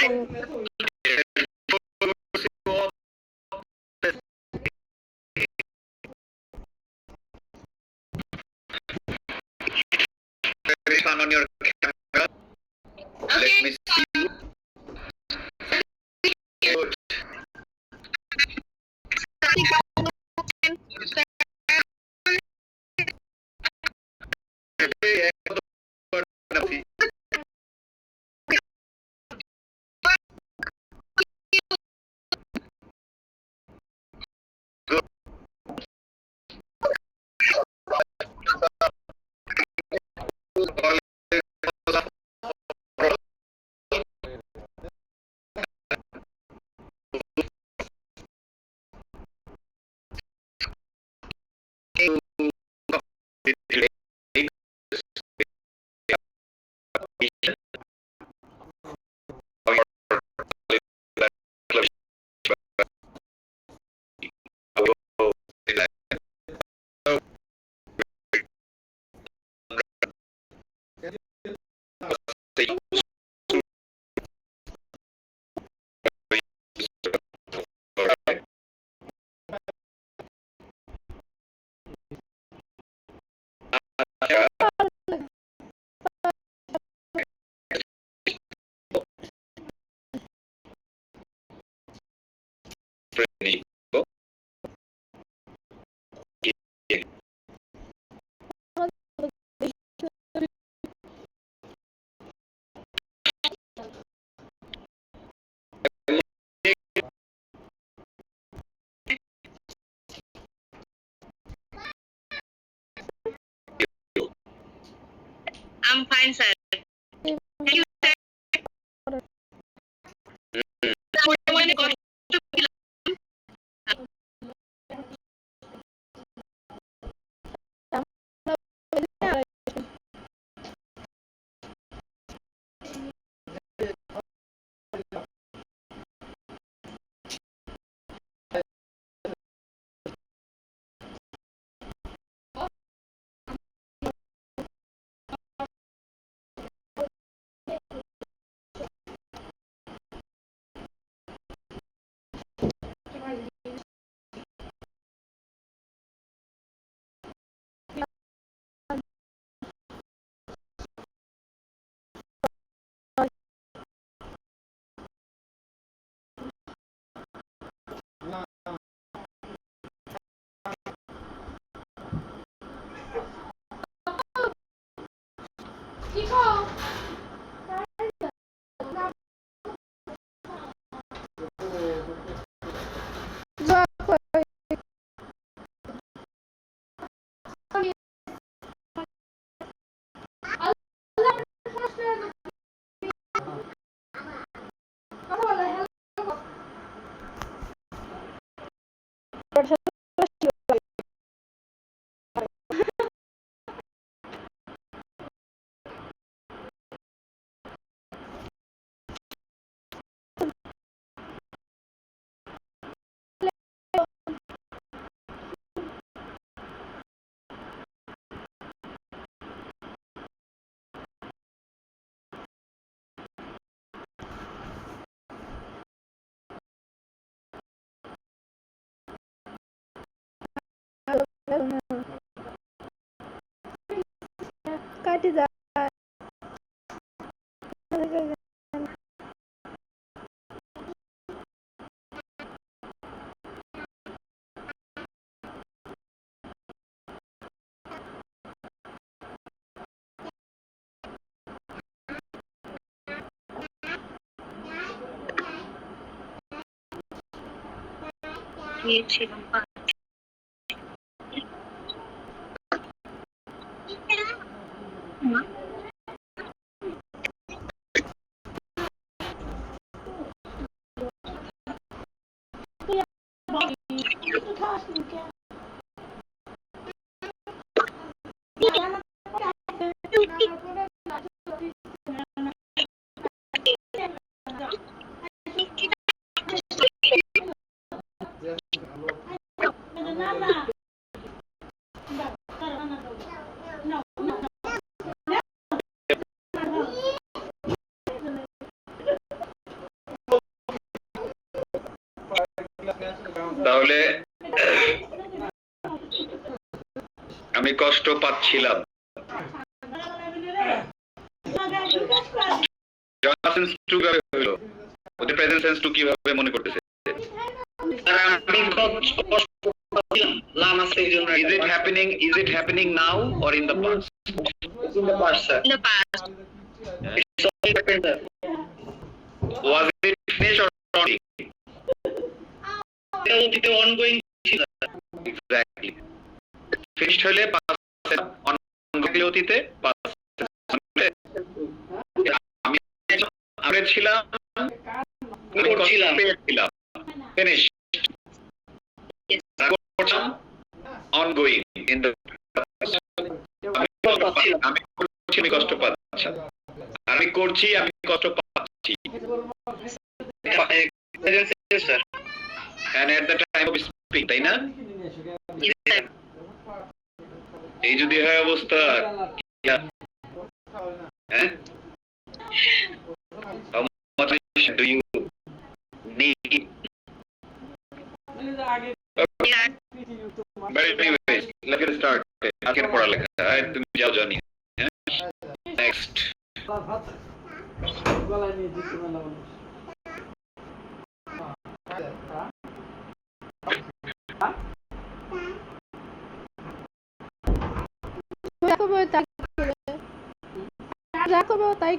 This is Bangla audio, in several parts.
On your camera. Let me see you. Good. I'm fine, sir. Thank you, sir. When you go to তাহলে আমি কষ্ট পাচ্ছিলাম। সেন্স টু কিভাবে হলো? ওদের প্রেজেন্ট সেন্স টু কিভাবে মনে করতেছে? আমি কষ্ট পাচ্ছিলাম লাম আছে এই জন্য Is it happening now or in the past? in the past sir In the past. it's already happened sir Was it finished or ongoing? এটা ongoing ছিল Exactly. Finished হলে past ongoing অতীতে past আমি ছিলাম আমি করছিলাম। পেয়েছিলাম finished ongoing in the আমি করছি আমি কষ্ট পাচ্ছি আমি করছি আমি কষ্ট পাচ্ছি present tense sir and at the time of speaking তাই না Yes, sir. এই যদি হয় অবস্থা হ্যাঁ how much do you need Yeah. but anyways let's get started আজকের পড়ালেখা তুমি যাও জানি next তাই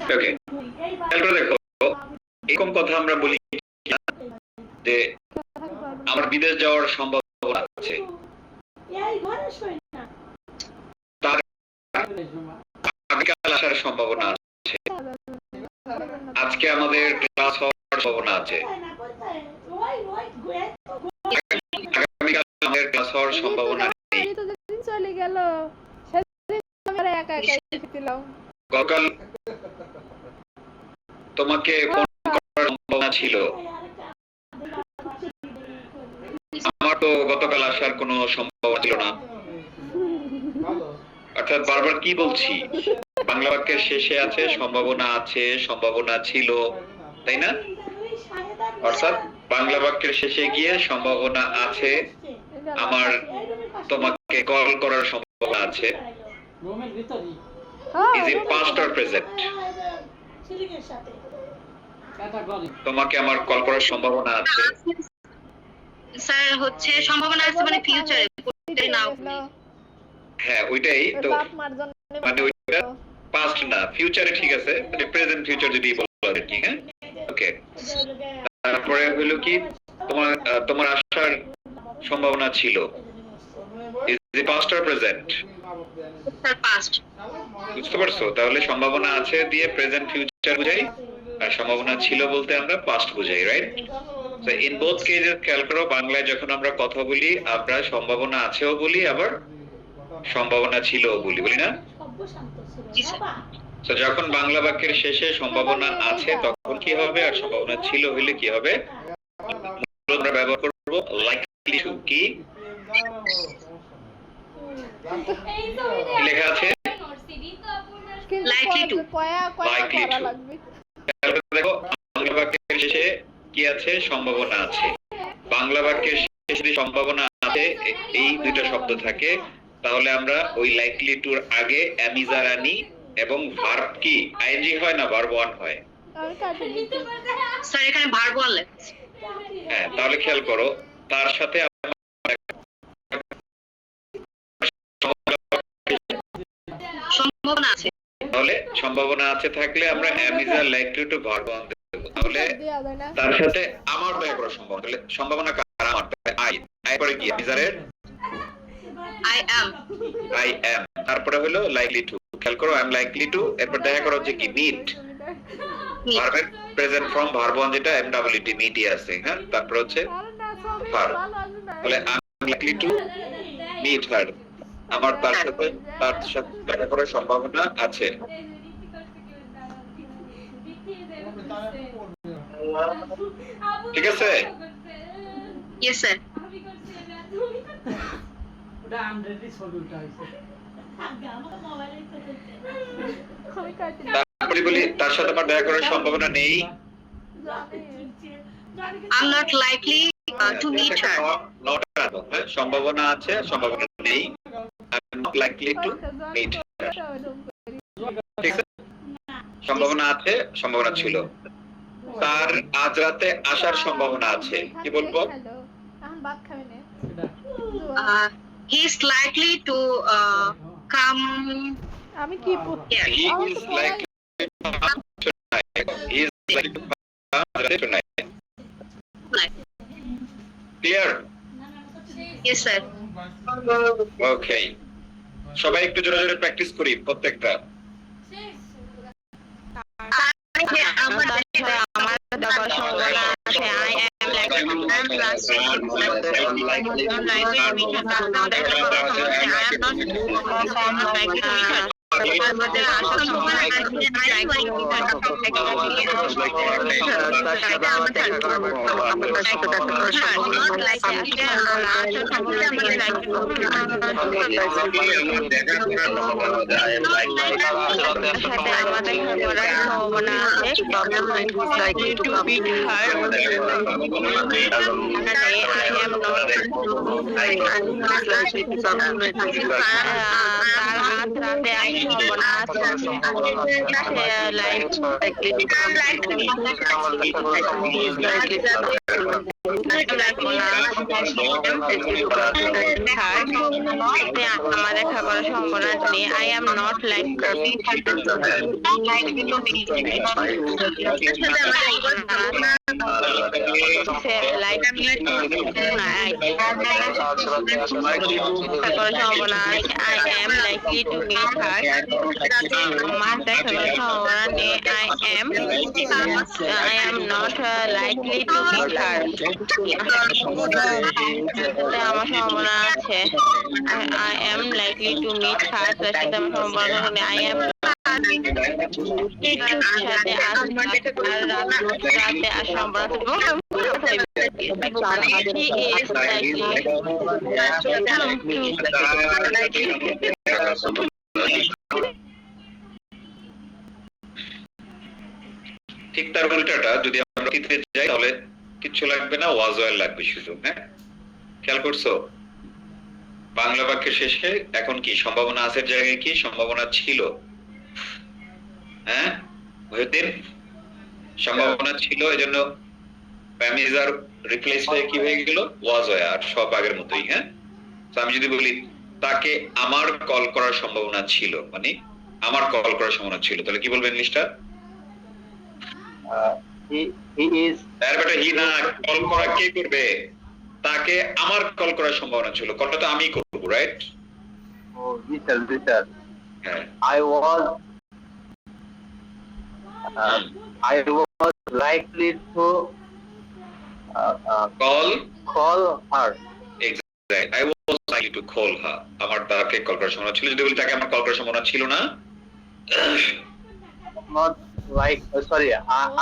ওকে তারপরে দেখো এরকম কথা আমরা বলি যে আমার বিদেশ যাওয়ার সম্ভাবনা আছে তার আগামীকাল আসার সম্ভাবনা আছে আজকে আমাদের ক্লাস হওয়ার সম্ভাবনা আছে আগামীকাল আমাদের ক্লাস হওয়ার সম্ভাবনা নেই তো যেদিন চলে গেল সেদিন আমরা একা একা ছিলাম গতকাল তোমাকে ফোন করার সম্ভাবনা ছিল আমার তো গতকাল আসার কোনো সম্ভাবনা ছিল না অর্থাৎ বারবার কি বলছি বাংলা বাক্যের শেষে আছে সম্ভাবনা ছিল তাই না অর্থাৎ বাংলা বাক্যের শেষে গিয়ে সম্ভাবনা আছে আমার তোমাকে কল করার সম্ভাবনা আছে is it past or present তোমাকে আমার কল করার সম্ভাবনা আছে স্যার হচ্ছে সম্ভাবনা আছে মানে ফিউচারে নাও হ্যাঁ ওইটাই তো বাপ মার জন্য মানে ওইটা পাস্ট না ফিউচারে ঠিক আছে মানে প্রেজেন্ট ফিউচার যদি বলা যায় ঠিক হ্যাঁ ওকে তারপরে হলো কি তোমার আসার সম্ভাবনা ছিল is it past or present sir past বুঝতে পারছো তাহলে সম্ভাবনা আছে দিয়ে প্রেজেন্ট ফিউচার বুঝাই আর সম্ভাবনা ছিল বলতে আমরা পাস্ট বুঝাই right so in both cases খেয়াল করো বাংলায় যখন আমরা কথা বলি আমরা সম্ভাবনা আছেও বলি আবার সম্ভাবনা ছিলও বলি না জি স্যার তো যখন বাংলা বাক্যের শেষে সম্ভাবনা আছে তখন কি হবে আর সম্ভাবনা ছিল হইলে কি হবে আমরা ব্যবহার করব লাইকলি টু কি লেখা আছে Likely to. Likely to. দেখো বাংলা বাক্যের শেষে কি আছে সম্ভাবনা আছে বাংলা বাক্যের শেষে সম্ভাবনা আছে এই দুটো শব্দ থাকে তাহলে আমরা ওই লাইকলি টুর আগে অ্যামিজারানি এবং ভার্ব কি আইএনজি হয় না ভার্ব ওয়ান হয় স্যার এখানে ভার্ব ওয়ান লেখা হ্যাঁ তাহলে খেয়াল করো তার সাথে সম্ভাবনা আছে তাহলে সম্ভাবনা আছে থাকলে আমরা am is are likely to verb one তাহলে তার সাথে আমার ব্যয় করার সম্ভাবনা তাহলে সম্ভাবনা কার আমার আই পরে কি অ্যামিজারের আই অ্যাম তারপরে হলো লাইকলি টু খেয়াল করো আই এম লাইকলি টু এরপর দেখা করো যে কি মিট ভার্বের প্রেজেন্ট ফর্ম ভার্ব ওয়ান যেটা এমডব্লিউটি মিটই আছে হ্যাঁ তারপর হচ্ছে ভার্ব তাহলে I am likely to meet her আমার তার সাথে দেখা করার সম্ভাবনা আছে ঠিক আছে ইয়েস স্যার ওটা আন্ডারটি ছবি উঠা হয়েছে আমি কাটি বলি তার সাথে আমার দেখা করার সম্ভাবনা নেই। I'm not likely to meet her. সম্ভাবনা আছে, সম্ভাবনা নেই। I'm not likely to meet her. ঠিক আছে? সম্ভাবনা আছে, সম্ভাবনা ছিল। তার আজ রাতে আসার সম্ভাবনা আছে, কি বলবো? এখন ভাত খাবি না He's likely to come আমি কি here. He is likely to come tonight. He is likely to come tonight. Clear? Yes, sir. Okay. সবাই একটু জোরে জোরে প্র্যাকটিস করি প্রত্যেকটা। আমাদের খাবার সম্ভাবনা নেই। I am not like সম্ভাবনা I am likely to meet her. আমার দেখাবার সম্ভাবনা নেই। I am not likely to meet her. আমার সম্ভাবনা আছে। I am likely to meet her. তার সাথে আমার সম্ভাবনা নেই। I am সাথে রাতে আর সম্ভাবনা ঠিক তার উল্টাটা যদি আমরা অতীতে যাই তাহলে কিচ্ছু লাগবে না, ওয়াজ ওয়াল লাগবে শুধু। হ্যাঁ, খেয়াল করছো? বাংলা বাক্যের শেষে এখন কি সম্ভাবনা আছে জায়গায় কি সম্ভাবনা ছিল? হ্যাঁ, ওইদিন সম্ভাবনা ছিল, এজন্য প্যামিজার রিপ্লেস হয়ে কি হয়ে গেল? ওয়াজ ওয়া, আর সব আগের মতোই। হ্যাঁ, তো আমি যদি বলি তাকে আমার কল করার সম্ভাবনা ছিল, মানে আমার কল করার সম্ভাবনা ছিল, তাহলে কি বলবেন ইংলিশটা? he is হি না, কল করা কে করবে? তাকে আমার কল করার সম্ভাবনা ছিল, কলটা তো আমি করব, রাইট? Peter. হ্যাঁ, I was likely to call her. Exactly. I was likely to call her. আমার তাকে কল করার সম্ভাবনা ছিল। যদি বলি তাকে আমার কল করার সম্ভাবনা ছিল না, Not like sorry,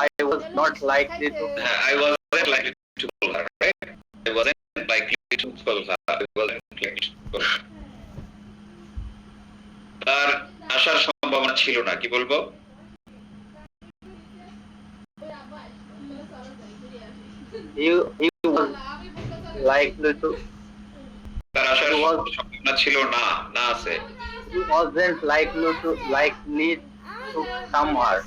I was not likely to. I wasn't likely to call her, right? I wasn't likely to call her. I wasn't likely to call her. তার আসার সম্ভাবনা ছিল না, কি বলবো? He was likely to. তার আসার সম্ভাবনা ছিল না, না আছে। He wasn't likely to come here.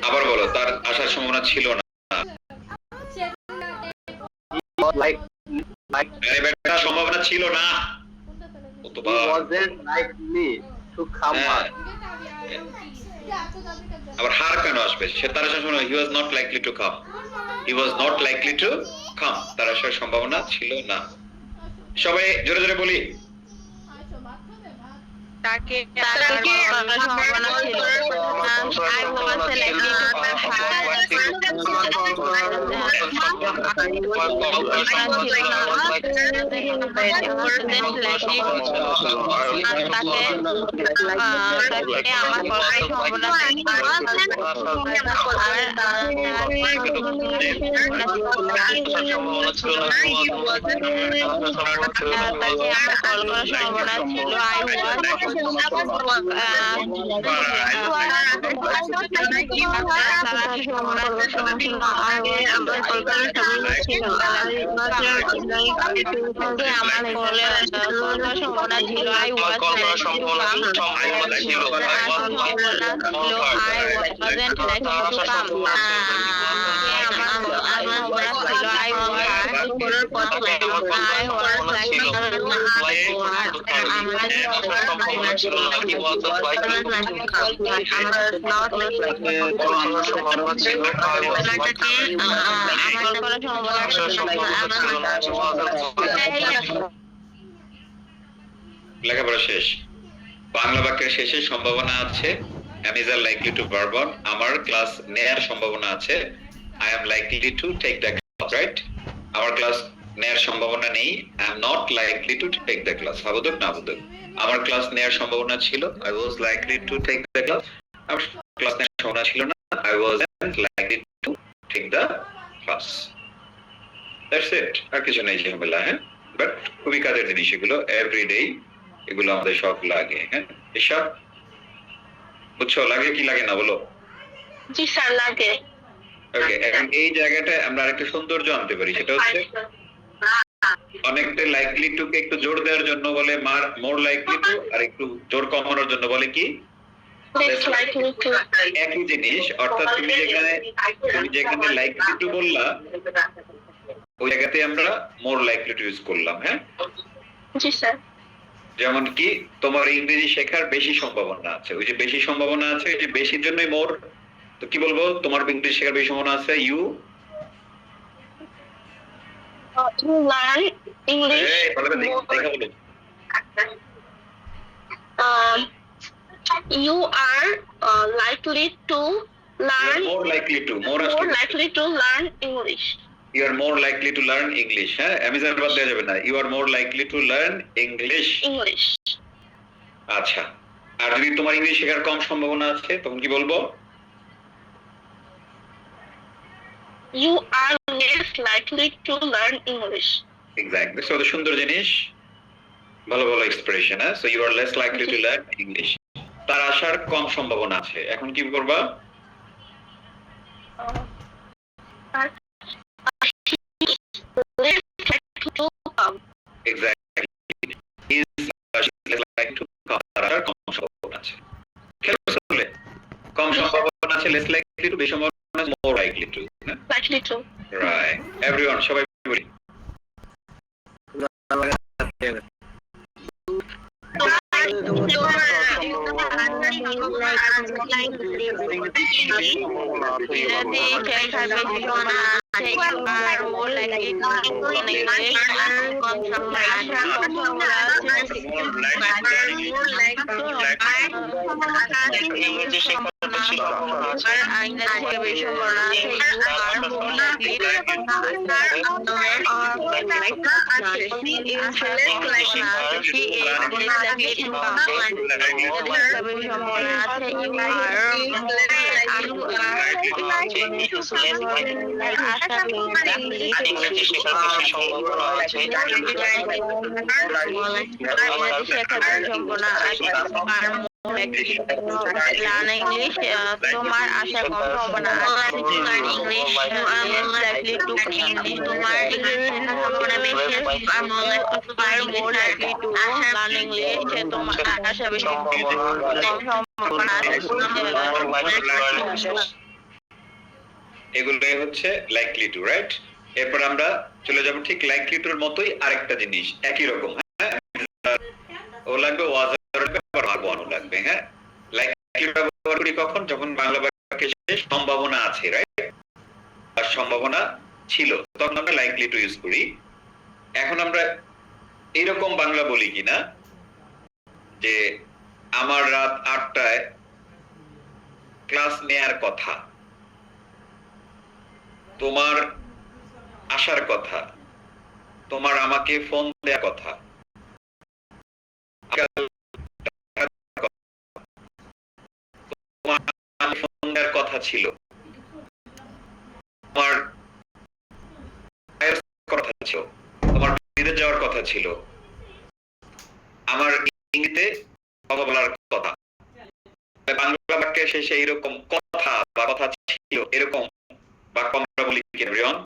আবার বলো, তার আসার সম্ভাবনা ছিল না। He was আরে বেটা, সম্ভাবনা ছিল না। he wasn't likely to come here. আবার হার কেন আসবে? সে তার আসার সম্ভাবনা, he was not likely to come. He was not likely to come. তার আসার সম্ভাবনা ছিল না। সবাই জোরে জোরে বলি। তাকে সম্ভাবনা ছিল। I was likely to লেখাপড়া শেষ। বাংলা বাক্যের শেষে সম্ভাবনা আছে am is likely to verb on, আমার ক্লাস নেয়ার সম্ভাবনা আছে I am likely to take the class, right? আমার ক্লাস নেয়ার সম্ভাবনা নেই I am not likely to take the class, হাবুদক না হাবুদক। আমার ক্লাস নেয়ার সম্ভাবনা ছিল I was likely to take the class, আমার ক্লাস নেয়ার সম্ভাবনা ছিল না I wasn't likely to take the class, that's it। আর কিছু নেই ঝামেলা, হ্যাঁ, বাট খুবই কাজের জিনিস এগুলো, এভরিডে এগুলো আমাদের সব লাগে। হ্যাঁ, এসব বুঝছো? লাগে কি লাগে না বলো? জি স্যার লাগে। ওকে, এখন এই জায়গাটায় আমরা আরেকটা সৌন্দর্য আনতে পারি, সেটা হচ্ছে অনেকটা লাইকলি টু কে একটু জোর দেওয়ার জন্য বলে মোর লাইকলি টু, আর একটু জোর কমানোর জন্য বলে কি একই জিনিস। অর্থাৎ তুমি যেখানে লাইকলি টু বললা ওই জায়গাতে আমরা মোর লাইকলি টু ইউজ করলাম। হ্যাঁ জি স্যার। যেমন কি তোমার ইংরেজি শেখার বেশি সম্ভাবনা আছে, ওই যে বেশি সম্ভাবনা আছে, ওই যে বেশির জন্যই মোর। তো কি বলবো, তোমার ইংরেজি শেখার বেশি সম্ভাবনা আছে you learn English you are likely to learn more likely to learn English. You are more likely to learn English. হ্যাঁ, অ্যামিজার বাদ দেওয়া যাবে না। You are more likely to learn English. আচ্ছা, আর যদি তোমার ইংলিশ শেখার কম সম্ভাবনা আছে তখন কি বলবো? You are less likely to learn English. Exactly. So সুন্দর জিনিস, ভালো ভালো এক্সপ্রেশন। হ্যাঁ, so you are less likely to learn English. তার আসার কম সম্ভাবনা আছে। এখন কি করবা? Exactly. Is less likely to come. তার আসার কম সম্ভাবনা আছে। খেয়াল করছো বলে? কম সম্ভাবনা আছে less likely to, বেশি সম্ভাবনা আছে more likely to। Likely to. Right. Everyone, সবাই বলি। Learn English, তোমার আশা কম সম্ভাবনা আছে ইংলিশ likely to English, তোমার ইংরেজি সম্ভাবনা বেশি তোমার more likely to learn English, তোমার আশা বেশি কম সম্ভাবনা আছে। এগুলোই হচ্ছে লাইকলি টু, রাইট? এরপর আমরা চলে যাব ঠিক লাইকলি টুর মতোই আরেকটা জিনিস, একই রকম। হ্যাঁ, ও লাগবে ওয়াজ লাগবে। হ্যাঁ, লাইকলি ব্যবহার করি কখন? যখন বাংলা বাক্যে সম্ভাবনা আছে, রাইট, আর সম্ভাবনা ছিল, তখন আমরা লাইকলি টু ইউজ করি। এখন আমরা এইরকম বাংলা বলি কিনা যে আমার রাত 8টায় ক্লাস নেয়ার কথা, তোমার আসার কথা, তোমার আমাকে ফোন দেওয়ার কথা, তোমার ফোন দেওয়ার কথা ছিল, তোমার কথা ছিল, তোমার বিদেশ যাওয়ার কথা ছিল, আমার ইংরেজিতে কথা বলার কথা। বাংলা বাক্যে শেষে এরকম কথা বা কথা ছিল এরকম বাক্য আমরা বলি কি রিয়ন?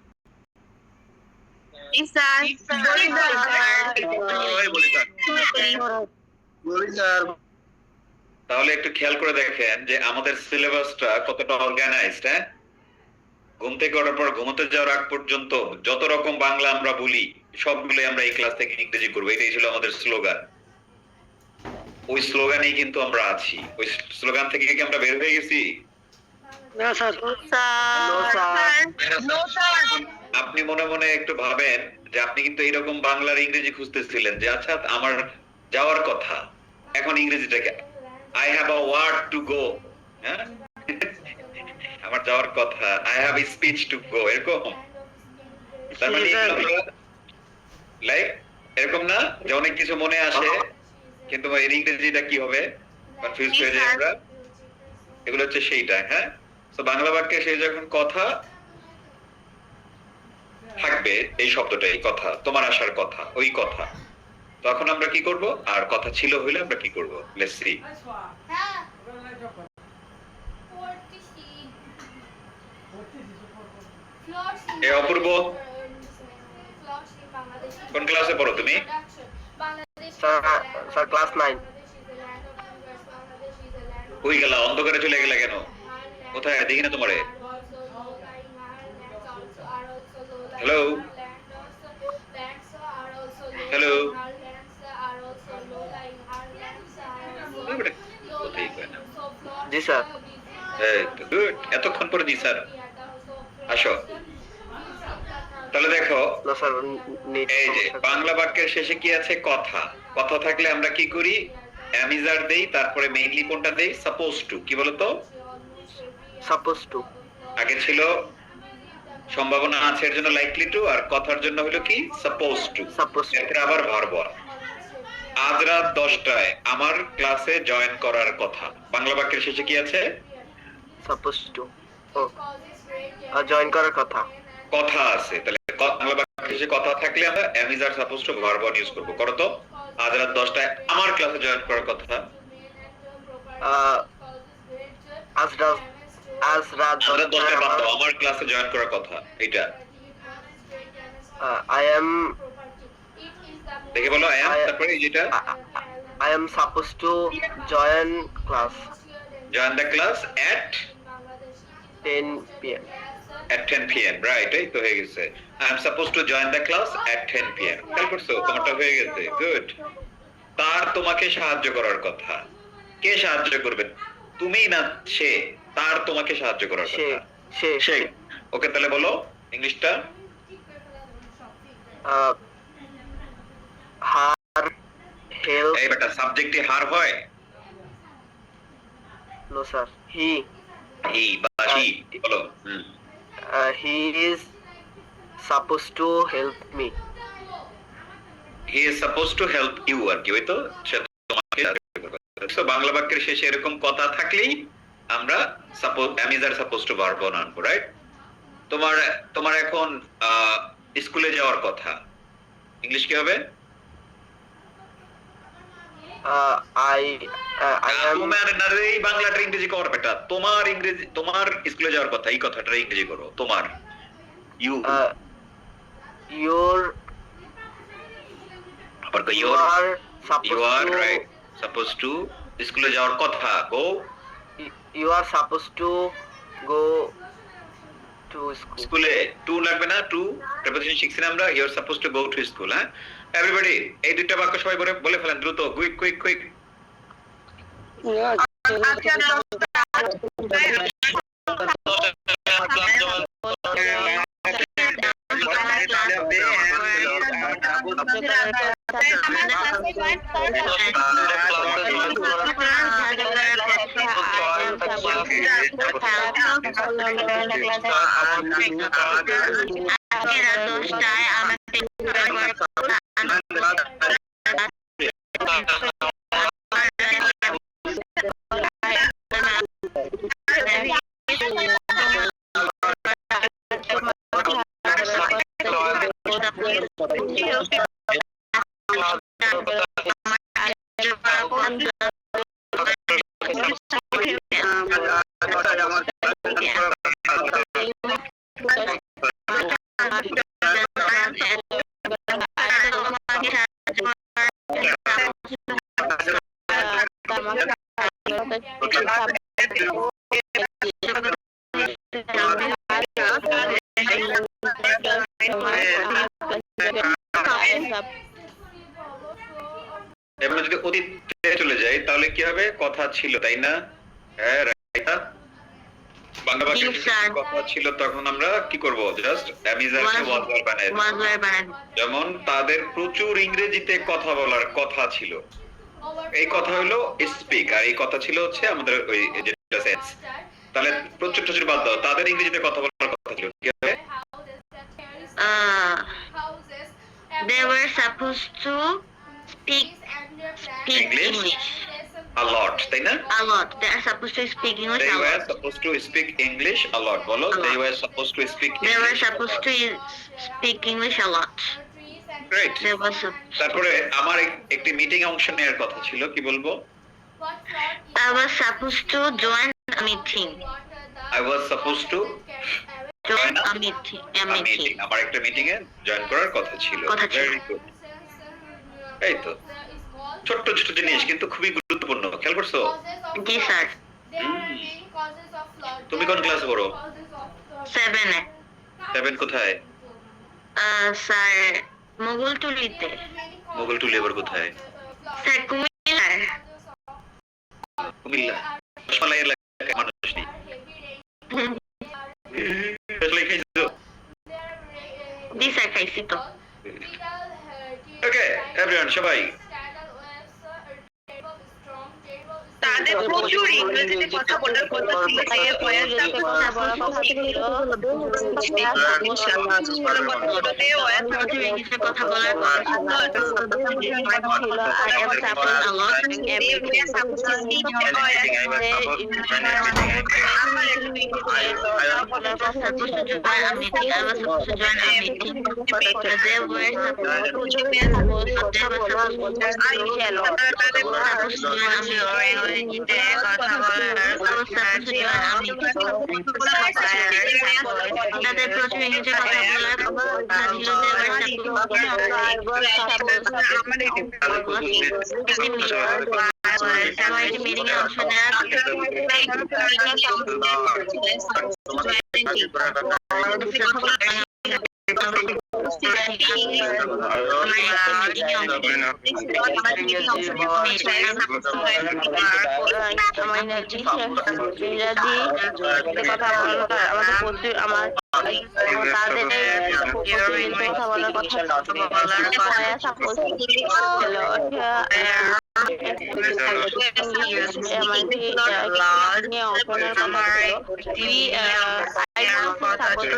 তাহলে একটু খেয়াল করে দেখেন যে আমাদের সিলেবাসটা কতটা অর্গানাইজড। হ্যাঁ, ঘুম থেকে ওঠার পর ঘুমোতে যাওয়ার আগ পর্যন্ত যত রকম বাংলা আমরা বলি সবগুলো আমরা এই ক্লাস থেকে ইংরেজি করবো, এটাই ছিল আমাদের স্লোগান। ওই স্লোগানেই কিন্তু আমরা আছি। ওই স্লোগান থেকে কি আমরা বের হয়ে গেছি? না স্যার। আপনি মনে মনে একটু ভাবেন যে আপনি কিন্তু এইরকম বাংলার ইংরেজি খুঁজতেছিলেন যে আচ্ছা আমার যাওয়ার কথা, এখন ইংরেজিটাকে I have a word to go. হ্যাঁ, আমার যাওয়ার কথা, I have a speech to go, এরকম। তার মানে লাইক এরকম না যে অনেক কিছু মনে আসে কিন্তু এর ইংরেজিটা কি হবে কনফিউজ হয়ে যায় আমরা। এগুলো হচ্ছে সেইটা। হ্যাঁ, তো বাংলা বাক্যে সেই যখন কথা থাকবে এই শব্দটাই কথা, তোমার আসার কথা, ওই কথা, তখন আমরা কি করব? আর কথা ছিল হইলে আমরা কি করব? Let's see. এ অপূর্ব, কোন ক্লাসে পড়ো তুমি? Sir class 9। কই গেলা? অন্ধকারে চলে গেলা কেন? কোথায় দেখি না তোমারে। হ্যালো হ্যালো, জি স্যার। গুড, এতক্ষণ পরে জি স্যার। আসো তাহলে দেখো, না স্যার, এই যে বাংলা বাক্যের শেষে কি আছে? কথা। কথা থাকলে আমরা কি করি? অ্যামিজার দেই, তারপরে মেইনলি কোনটা দেই? Suppose two. কি বলতো? Suppose two. আগে ছিল সম্ভাবনা আছে এর জন্য লাইকলি টু, আর কথার জন্য হলো কি? Suppose two. এরপরে আবার ভার্ব। আজ রাত 10টায় আমার ক্লাসে জয়েন করার কথা। বাংলা বাক্যের শেষে কি আছে? Suppose two. ও, জয়েন করার কথা। কথা আছে। তাহলে বাংলা বাক্যের শেষে কথা থাকলে আমরা amidst are suppose two verb use করব। করো তো, আজ রাত 10টায় আমার ক্লাসে জয়েন করার কথা। আজ রাত 10টায় বাদ দাও, আমার ক্লাসে জয়েন করার কথা। এটা আই এম, দেখে বলো আই এম, তারপরে যেটা I am supposed to join class. Join the class at 10 p.m. At 10 p.m. Right, এই তো হয়ে গেছে। I am supposed to join the class at 10 p.m. খেয়াল করছো? তোমারটা হয়ে গেছে। গুড। তার তোমাকে সাহায্য করার কথা। কে সাহায্য করবে? তুমি না সে? তার তোমাকে সাহায্য করার কথা। সে। ওকে, তাহলে বলো ইংলিশটা। Her help. এই বেটা, সাবজেক্টে হার হয়? No sir. He বা he, বলো। he is supposed to help me. He is supposed to help you, আর কি ওই তো, সে তোমাকে সাহায্য করবে। সো বাংলা বাক্যের শেষে এরকম কথা থাকলেই আমরা suppose amidst are suppose two verb আনবো, রাইট? তোমার এখন স্কুলে যাওয়ার কথা, ইংলিশ কি হবে? I am. এই বাংলাটা ইংরেজি কর বেটা। তোমার ইংরেজি, তোমার স্কুলে যাওয়ার কথা, এই কথাটা ইংরেজি করো। তোমার, ইউ। Your. আবার কই You your? are You supposed are to. right. Supposed to স্কুলে যাওয়ার কথা। Go. You are supposed to go to school. স্কুলে টু লাগবে না? টু প্রিপোজিশন শিখছি না আমরা। You are supposed to go to school. হ্যাঁ, এভরিবডি এই দুইটা বাক্য সবাই বলে ফেলেন দ্রুত। Quick quick quick. রাত 10টায় আমাকে এবার যদি অতীতে চলে যাই তাহলে কি হবে? কথা ছিল, তাই না? হ্যাঁ, রাইট। বাংলা বাক্যে কথা ছিল, তখন আমরা কি করব? জাস্ট অ্যামিজারকে ওয়াজ ওয়ার বানাই দেব। যেমন তাদের প্রচুর ইংরেজিতে কথা বলার কথা ছিল, এই কথা হলো স্পিক, আর এই কথা ছিল হচ্ছে আমাদের ওই যেটা সেন্স। তাহলে প্রচুর প্রচুর বাদ দাও, তাদের ইংরেজিতে কথা বলার কথা ছিল কি হবে? They were supposed to speak English a lot, তাই না? a lot. They are supposed to speak English They a were lot. supposed to speak English a lot. বলো, they were supposed to speak They were English. supposed to speak English a lot. Great. They were supposed. তারপরে আমার একটি মিটিং অংশ নেওয়ার কথা ছিল, কি বলবো? I was supposed to join a meeting. I was supposed to Join a meeting. A meeting. আমার একটা মিটিং এ জয়েন করার কথা ছিল। কথা ছিল। Very good. এই তো ছোট্ট ছোট জিনিস কিন্তু খুবই গুরুত্বপূর্ণ, খেয়াল করছো? জি স্যার। তুমি কোন ক্লাসে পড়ো? 7 এ। 7 কোথায়? স্যার মোগলটুলিতে। মোগলটুলি আবার কোথায়? স্যার কুমিল্লায়। কুমিল্লা। রসমালাই এলাকায় মানুষ নেই। রসমালাই খাইছো? জি স্যার, খাইছি তো। ওকে এভরিওয়ান, সবাই তাদের প্রচুর ইংরেজিতে কথা বলার কথা ছিল, যে ওয়াজ সাপোজ ইংলিশে কথা বলার কথা তাদের প্রচুর ইংরেজি কথা বলার কথা ছিল। সবাই মিটিং এ অংশ নেওয়ার ইংরাজি কথা বলার আমাদের প্রচুর আমার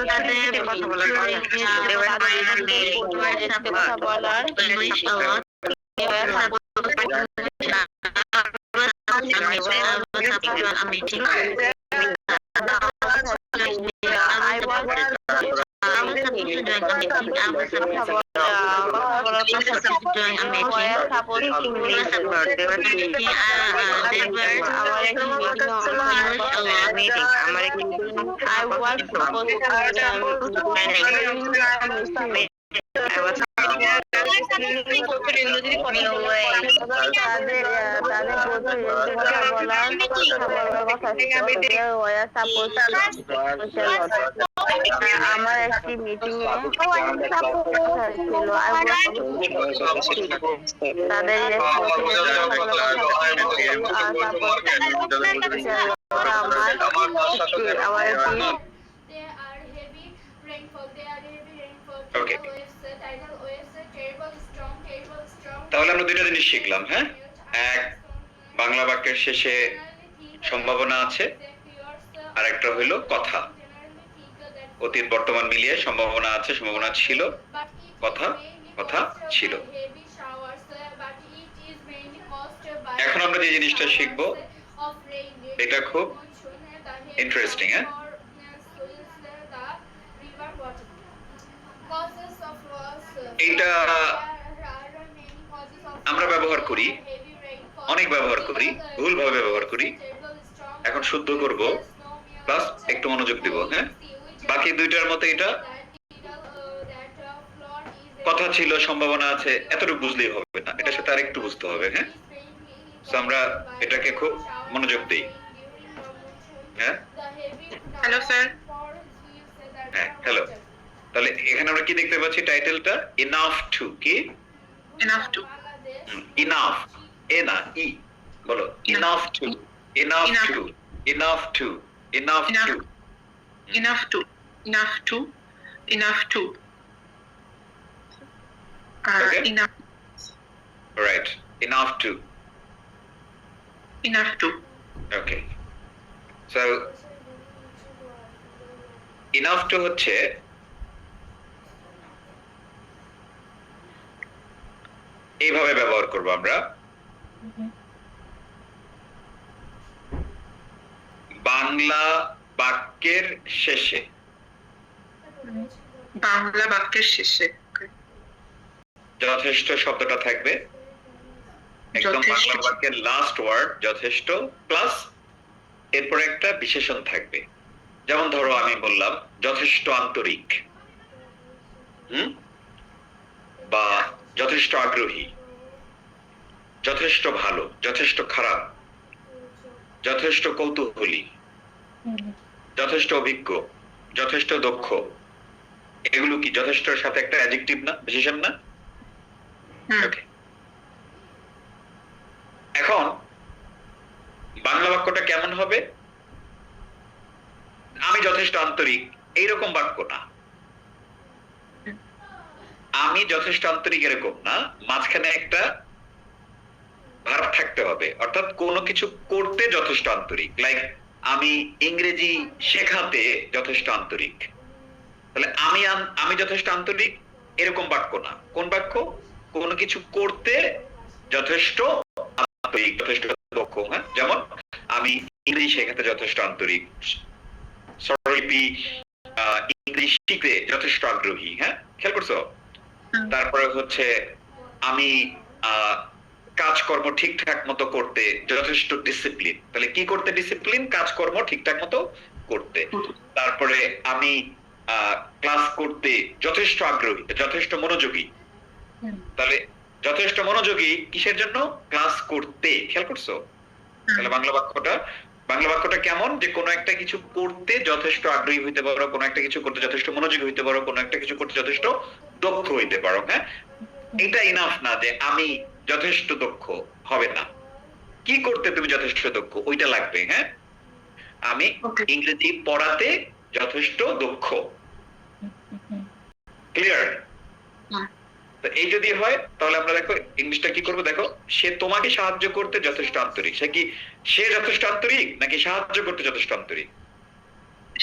তাদের কথা বলার কথা আমার একটি মিটিং এ ছিল, তাদের তাহলে আমরা দুইটা জিনিস শিখলাম। হ্যাঁ, এক, বাংলা বাক্যের শেষে সম্ভাবনা আছে, আর একটা হইলো কথা। অতীত বর্তমান মিলিয়ে সম্ভাবনা আছে, সম্ভাবনা ছিল, কথা কথা ছিল। এখন আমরা যে জিনিসটা শিখবো এটা খুব ইন্টারেস্টিং। এটা আমরা ব্যবহার করি, অনেক ব্যবহার করি, ভুলভাবে ব্যবহার করি। এখন শুদ্ধ করব, প্লাস একটু মনোযোগ দিব। হ্যাঁ, বাকি দুইটার মতো এটা কথা ছিল, সম্ভাবনা আছে, এতটুকু বুঝলেই হবে না, এটার সাথে আরেকটু বুঝতে হবে। হ্যাঁ, তো আমরা এটাকে খুব মনোযোগ দিই। হ্যাঁ, হ্যালো স্যার। হ্যাঁ হ্যালো। তাহলে এখানে আমরা কি দেখতে পাচ্ছি? টাইটেলটা ইনাফ টু। কি? Enough to. ইনাফ, এ না ই, বলো enough to, enough to, enough to, enough to, enough to, enough to, enough to. Okay. Enough, right, enough to. Enough to. Okay, so enough to হচ্ছে এইভাবে ব্যবহার করব আমরা। বাংলা বাক্যের শেষে, বাংলা বাক্যের শেষে যথেষ্ট শব্দটা থাকবে, একদম যথেষ্ট। বাংলা বাক্যের লাস্ট ওয়ার্ড যথেষ্ট, প্লাস এরপর একটা বিশেষণ থাকবে। যেমন ধরো আমি বললাম যথেষ্ট আন্তরিক, বা যথেষ্ট আগ্রহী, যথেষ্ট ভালো, যথেষ্ট খারাপ, যথেষ্ট কৌতূহলী, যথেষ্ট অভিজ্ঞ, যথেষ্ট দক্ষ। এগুলো কি যথেষ্টর সাথে একটা অ্যাডজেক্টিভ না, বিশেষণ না? ওকে, এখন বাংলা বাক্যটা কেমন হবে? আমি যথেষ্ট আন্তরিক, এইরকম বাক্য না। আমি যথেষ্ট আন্তরিক এরকম না, মাঝখানে একটা ভার্ব থাকতে হবে, অর্থাৎ কোনো কিছু করতে যথেষ্ট আন্তরিক। লাইক আমি ইংরেজি শেখাতে যথেষ্ট আন্তরিক। তাহলে আমি যথেষ্ট আন্তরিক এরকম বাক্য না। কোন বাক্য? কোনো কিছু করতে যথেষ্ট আন্তরিক, যথেষ্ট দক্ষ। হ্যাঁ, যেমন আমি ইংরেজি শেখাতে যথেষ্ট আন্তরিক, স্বরলিপি ইংরেজি শিখতে যথেষ্ট আগ্রহী। হ্যাঁ, খেয়াল করছো? তারপরে হচ্ছে আমি কাজকর্ম ঠিকঠাক মতো করতে যথেষ্ট ডিসিপ্লিন। তাহলে কি করতে ডিসিপ্লিন? কাজকর্ম ঠিকঠাক মতো করতে। তারপরে আমি ক্লাস করতে যথেষ্ট আগ্রহী, যথেষ্ট মনোযোগী। তাহলে যথেষ্ট মনোযোগী কিসের জন্য? ক্লাস করতে। খেয়াল করছো? তাহলে বাংলা বাক্যটা কেমন? যে কোনো একটা কিছু করতে যথেষ্ট আগ্রহী হইতে পারো, কোনো একটা কিছু করতে যথেষ্ট মনোযোগী হইতে পারো, কোনো একটা কিছু করতে যথেষ্ট দক্ষ হইতে পারো। হ্যাঁ, এটা ইনাফ না যে আমি যথেষ্ট দক্ষ, হবে না। কি করতে তুমি যথেষ্ট দক্ষ, ওইটা লাগবে। হ্যাঁ, আমি ইংরেজি পড়াতে যথেষ্ট দক্ষ। ক্লিয়ার? তো এই যদি হয় তাহলে আমরা দেখো ইংলিশটা কি করবো। দেখো, সে তোমাকে সাহায্য করতে যথেষ্ট আন্তরিক। সে যথেষ্ট আন্তরিক নাকি সাহায্য করতে যথেষ্ট আন্তরিক?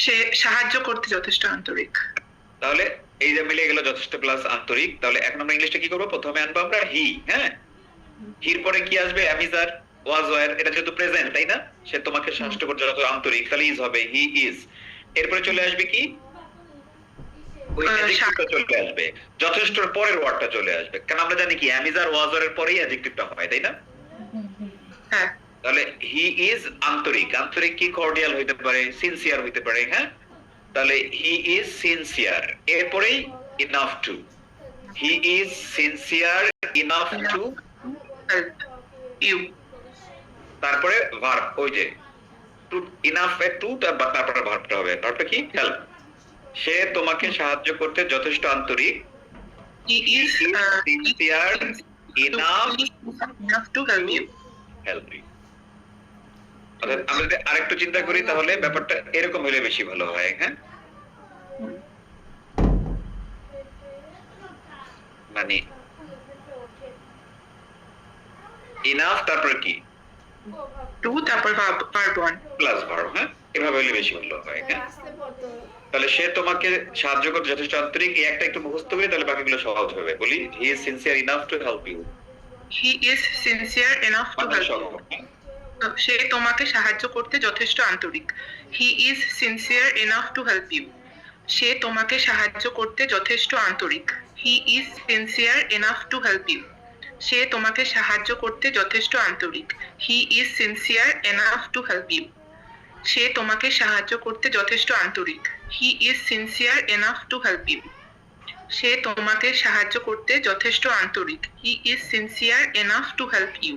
সে সাহায্য করতে যথেষ্ট আন্তরিক। তাহলে এই যে মিলে গেল যথেষ্ট প্লাস আন্তরিক। তাহলে এখন আমরা ইংলিশটা কি করবো? প্রথমে আনবো আমরা হি। হ্যাঁ, হির পরে কি আসবে? অ্যামিজার, ওয়াজ, ওয়ার। এটা যেহেতু প্রেজেন্ট, তাই না? সে তোমাকে সাহায্য করতে যত আন্তরিক, তাহলে ইজ হবে, হি ইজ। এরপরে চলে আসবে কি? ওই অ্যাডজেক্টিভটা চলে আসবে, যথেষ্টর পরের ওয়ার্ডটা চলে আসবে। কারণ আমরা জানি কি অ্যামিজার, ওয়াজ, ওয়ারের পরেই অ্যাডজেক্টিভটা হয়, তাই না? হ্যাঁ, তাহলে হি ইজ আন্তরিক। আন্তরিক কি? কর্ডিয়াল হইতে পারে, সিনসিয়ার হইতে পারে। হ্যাঁ, তাহলে হি ইজ সিনসিয়ার, এরপরেই enough to. He is sincere enough to help you. তারপরে ভার্ব, ওই যে টু, ইনাফ এ টু, তারপরে ভার্বটা হবে। ভার্বটা কি? হেল্প। সে তোমাকে সাহায্য করতে যথেষ্ট আন্তরিক, he is sincere enough to help you. Help you. অর্থাৎ আমরা যদি আরেকটু চিন্তা করি তাহলে ব্যাপারটা এরকম হলে বেশি ভালো হয়। হ্যাঁ, মানে ইনাফ, তারপরে কি? টু তারপর ভার্ব ওয়ান। প্লাস ভার্ব, হ্যাঁ এভাবে হলে বেশি ভালো হয়। হ্যাঁ তাহলে সে তোমাকে সাহায্য করতে যথেষ্ট আন্তরিক, এই একটা একটু মুখস্থ করি তাহলে বাকিগুলো সহজ হবে। বলি he is sincere enough to help you. He is sincere enough to help you. সে তোমাকে সাহায্য করতে যথেষ্ট আন্তরিক। He is sincere enough to help you. সে তোমাকে সাহায্য করতে যথেষ্ট আন্তরিক। He is sincere enough to help you. সে তোমাকে সাহায্য করতে যথেষ্ট আন্তরিক। He is sincere enough to help you. সে তোমাকে সাহায্য করতে যথেষ্ট আন্তরিক। He is sincere enough to help you. সে তোমাকে সাহায্য করতে যথেষ্ট আন্তরিক। He is sincere enough to help you.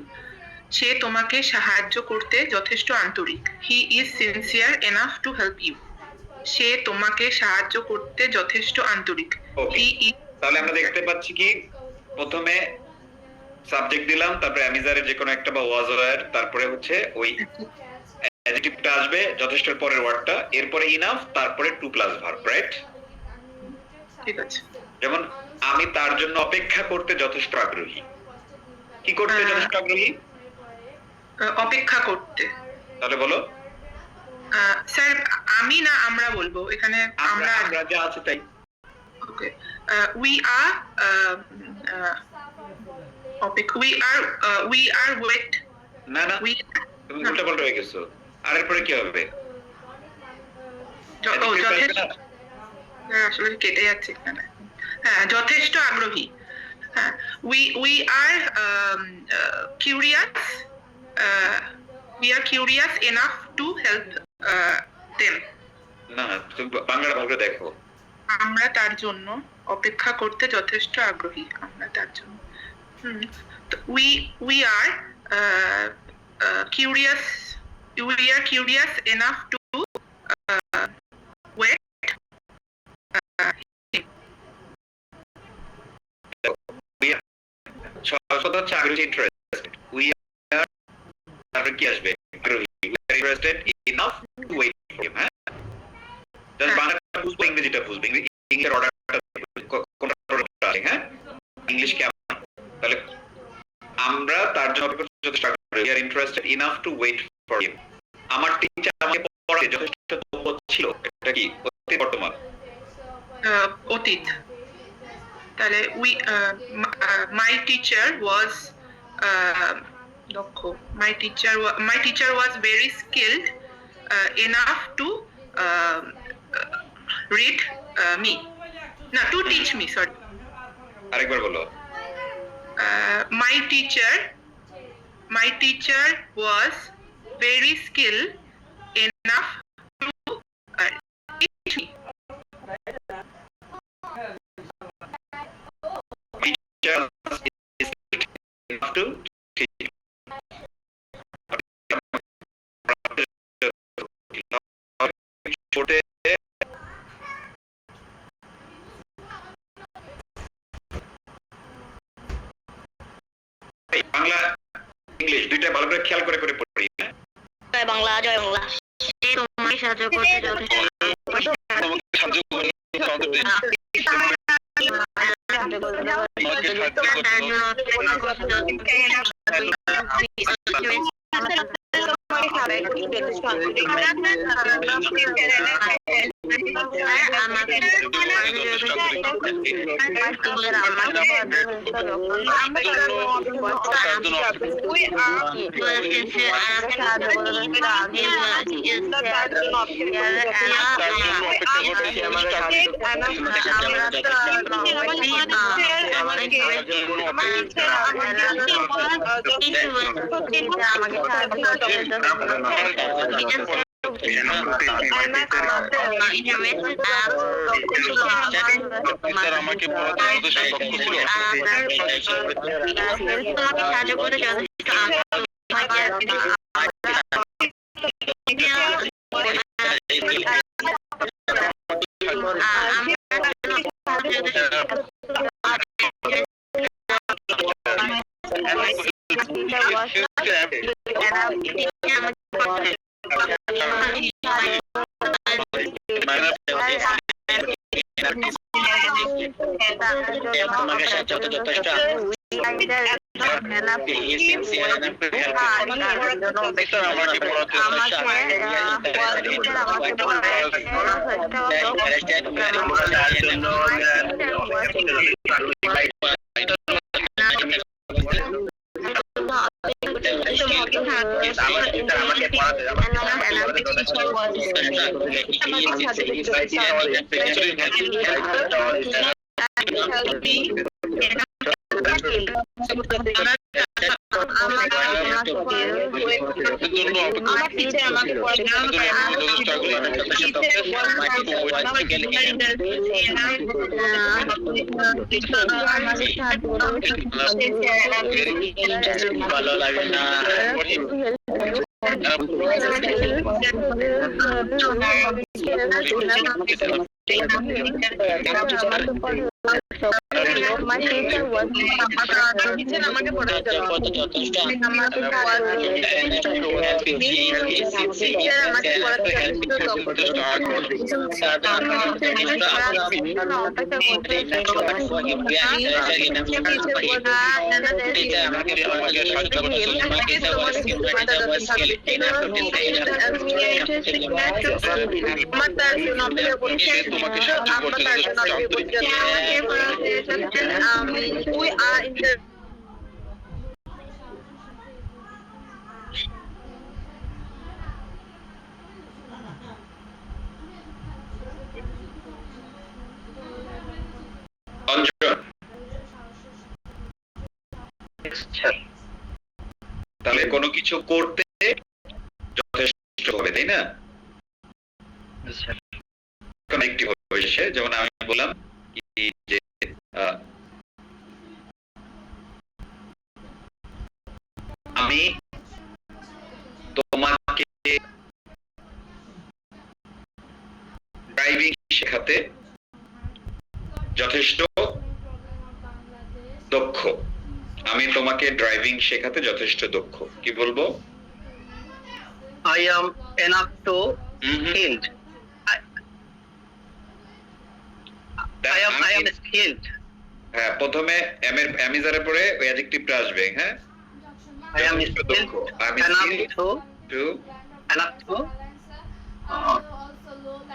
সে তোমাকে সাহায্য করতে যথেষ্ট আন্তরিক। He is sincere enough to help you. সে তোমাকে সাহায্য করতে যথেষ্ট আন্তরিক। He is. তাহলে আমরা দেখতে পাচ্ছি কি প্রথমে সাবজেক্ট দিলাম, তারপরে অ্যামিজারের যে কোনো একটা বা ওয়াজ ওয়ার, তারপরে হচ্ছে ওই অ্যাডজেক্টিভটা আসবে যথেষ্টের পরের ওয়ার্ডটা, এরপরে ইনাফ, তারপরে টু প্লাস ভার্ব, রাইট? ঠিক আছে। যেমন আমি তার জন্য অপেক্ষা করতে যথেষ্ট আগ্রহী। কি করতে যথেষ্ট আগ্রহী? অপেক্ষা করতে। তাহলে বলো। স্যার আমি না আমরা বলবো এখানে? আমরা যা আছে তাই। Okay. We are we are wait. না না তুমি উল্টা পাল্টা হয়ে গেছো। আর এরপরে কি হবে? যথেষ্ট। আসলে কেটে যাচ্ছে এখানে। হ্যাঁ যথেষ্ট আগ্রহী। হ্যাঁ we are curious. We are curious enough to help them. না তুমি বাংলাটা ভালো করে দেখো। আমরা তার জন্য অপেক্ষা করতে যথেষ্ট আগ্রহী। আমরা তার জন্য we are curious enough to wait. সহজত হচ্ছে আগ্রহী, ইন্টারেস্টেড। উই আর তারপরে কি আসবে? আগ্রহী। We are interested enough to wait for him. হ্যাঁ জাস্ট বাংলাটা বুঝবো, ইংরেজিটা বুঝবো। ইংলিশের অর্ডারটা কোনটা আছে? হ্যাঁ ইংলিশ কেমন? তাহলে আমরা তার জন্য অপেক্ষা করতে যথেষ্ট আগ্রহী। We are interested enough to wait for him. আমার টিচার আমাকে পড়াতে যথেষ্ট দক্ষ ছিল। এটা কি অতীত বর্তমান? অতীত। তাহলে my teacher was দক্ষ। my teacher was very skilled enough to read me. না, to teach me, sorry. আরেকবার বলো। my teacher was very skilled enough to teach me. Bangla English দুইটা ভালো করে খেয়াল করে পড়ি। জয় বাংলা, জয় বাংলা। সে তোমাকে সাহায্য করতে যথেষ্ট আমাকে পড়াতে যথেষ্ট দক্ষ ছিল। তোমাকে সাহায্য করতে যথেষ্ট তোমাকে সাহায্য করতে যথেষ্ট enough to He is keep sincere with enough to help her you. needs. Sir, আমাকে পড়াতে হবে। আমাকে আমাকে ভালো লাগে না My teacher was আমাকে পড়াতে কত যথেষ্ট we are in the Anjan, তাহলে কোনো কিছু করতে যথেষ্ট হবে, তাই না? কানেক্টিভ হবে সে, যেমন আমি বললাম কি যে আমি তোমাকে ড্রাইভিং শেখাতে যথেষ্ট দক্ষ। আমি তোমাকে ড্রাইভিং শেখাতে যথেষ্ট দক্ষ। কি বলবো? I am enough to skilled. I am skilled. হ্যাঁ, প্রথমে এমিজারের পরে ওই অ্যাডজেক্টিভটা আসবে। হ্যাঁ, I am skilled আমি enough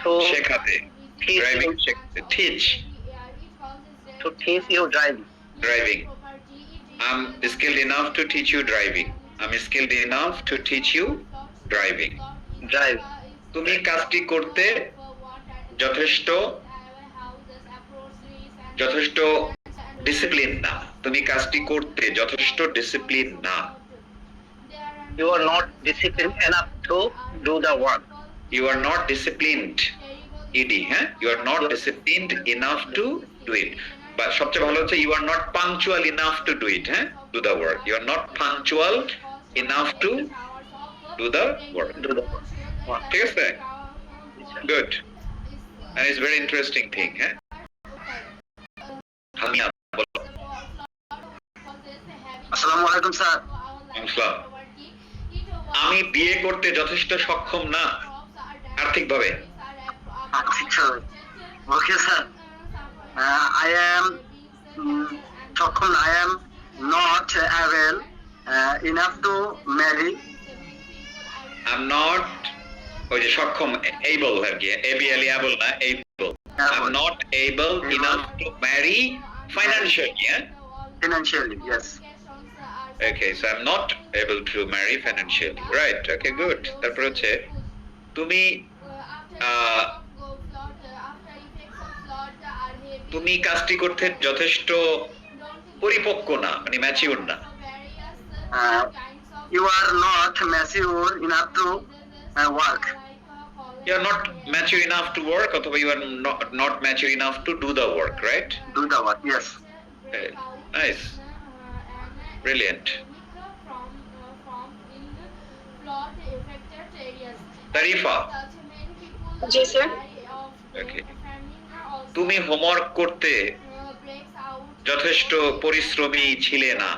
to শেখাতে, teach ড্রাইভিং you, শেখাতে, teach to teach you driving. driving. I'm skilled enough to teach you driving. I'm skilled enough to teach you driving. Drive. তুমি কাজটি করতে যথেষ্ট ডিসিপ্লিন না। তুমি কাজটি করতে যথেষ্ট ডিসিপ্লিন না। You are not disciplined enough to do the work. You are not disciplined. ED, হ্যাঁ? You are not disciplined enough to do it. বা সবচেয়ে ভালো হচ্ছে you are not punctual enough to do it, হ্যাঁ? Do the work. You are not punctual enough to do the work. Do the work. ঠিক আছে? Good. And it's very interesting thing, হ্যাঁ? হামিয়া, বলো। Assalamu alaikum sir. আসসালাম। আমি বিয়ে করতে যথেষ্ট সক্ষম না আর্থিকভাবে। Okay sir. I am I am not able enough to marry. I'm not ওই যে সক্ষম, able আর কি, able না, able. I'm not able enough to marry financially, yeah? Financially, yes. Okay, so I'm not able to marry financially. Right, okay, good. তারপর হচ্ছে তুমি তুমি কাজটি করতে যথেষ্ট পরিপক্ক না, মানে ম্যাচিউর না। You are not mature enough to work. You are not mature enough to work, অথবা you are not mature enough to do the work, right? Do the work, yes. Okay, nice. Brilliant. Tarifa. Ji sir Okay. তুমি হোমওয়ার্ক করতে যথেষ্ট পরিশ্রমী ছিলে না।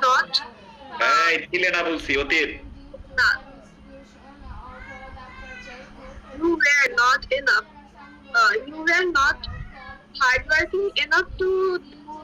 not এই ছিলে না বলছি, অতীত। you were not enough you were not hardworking enough to do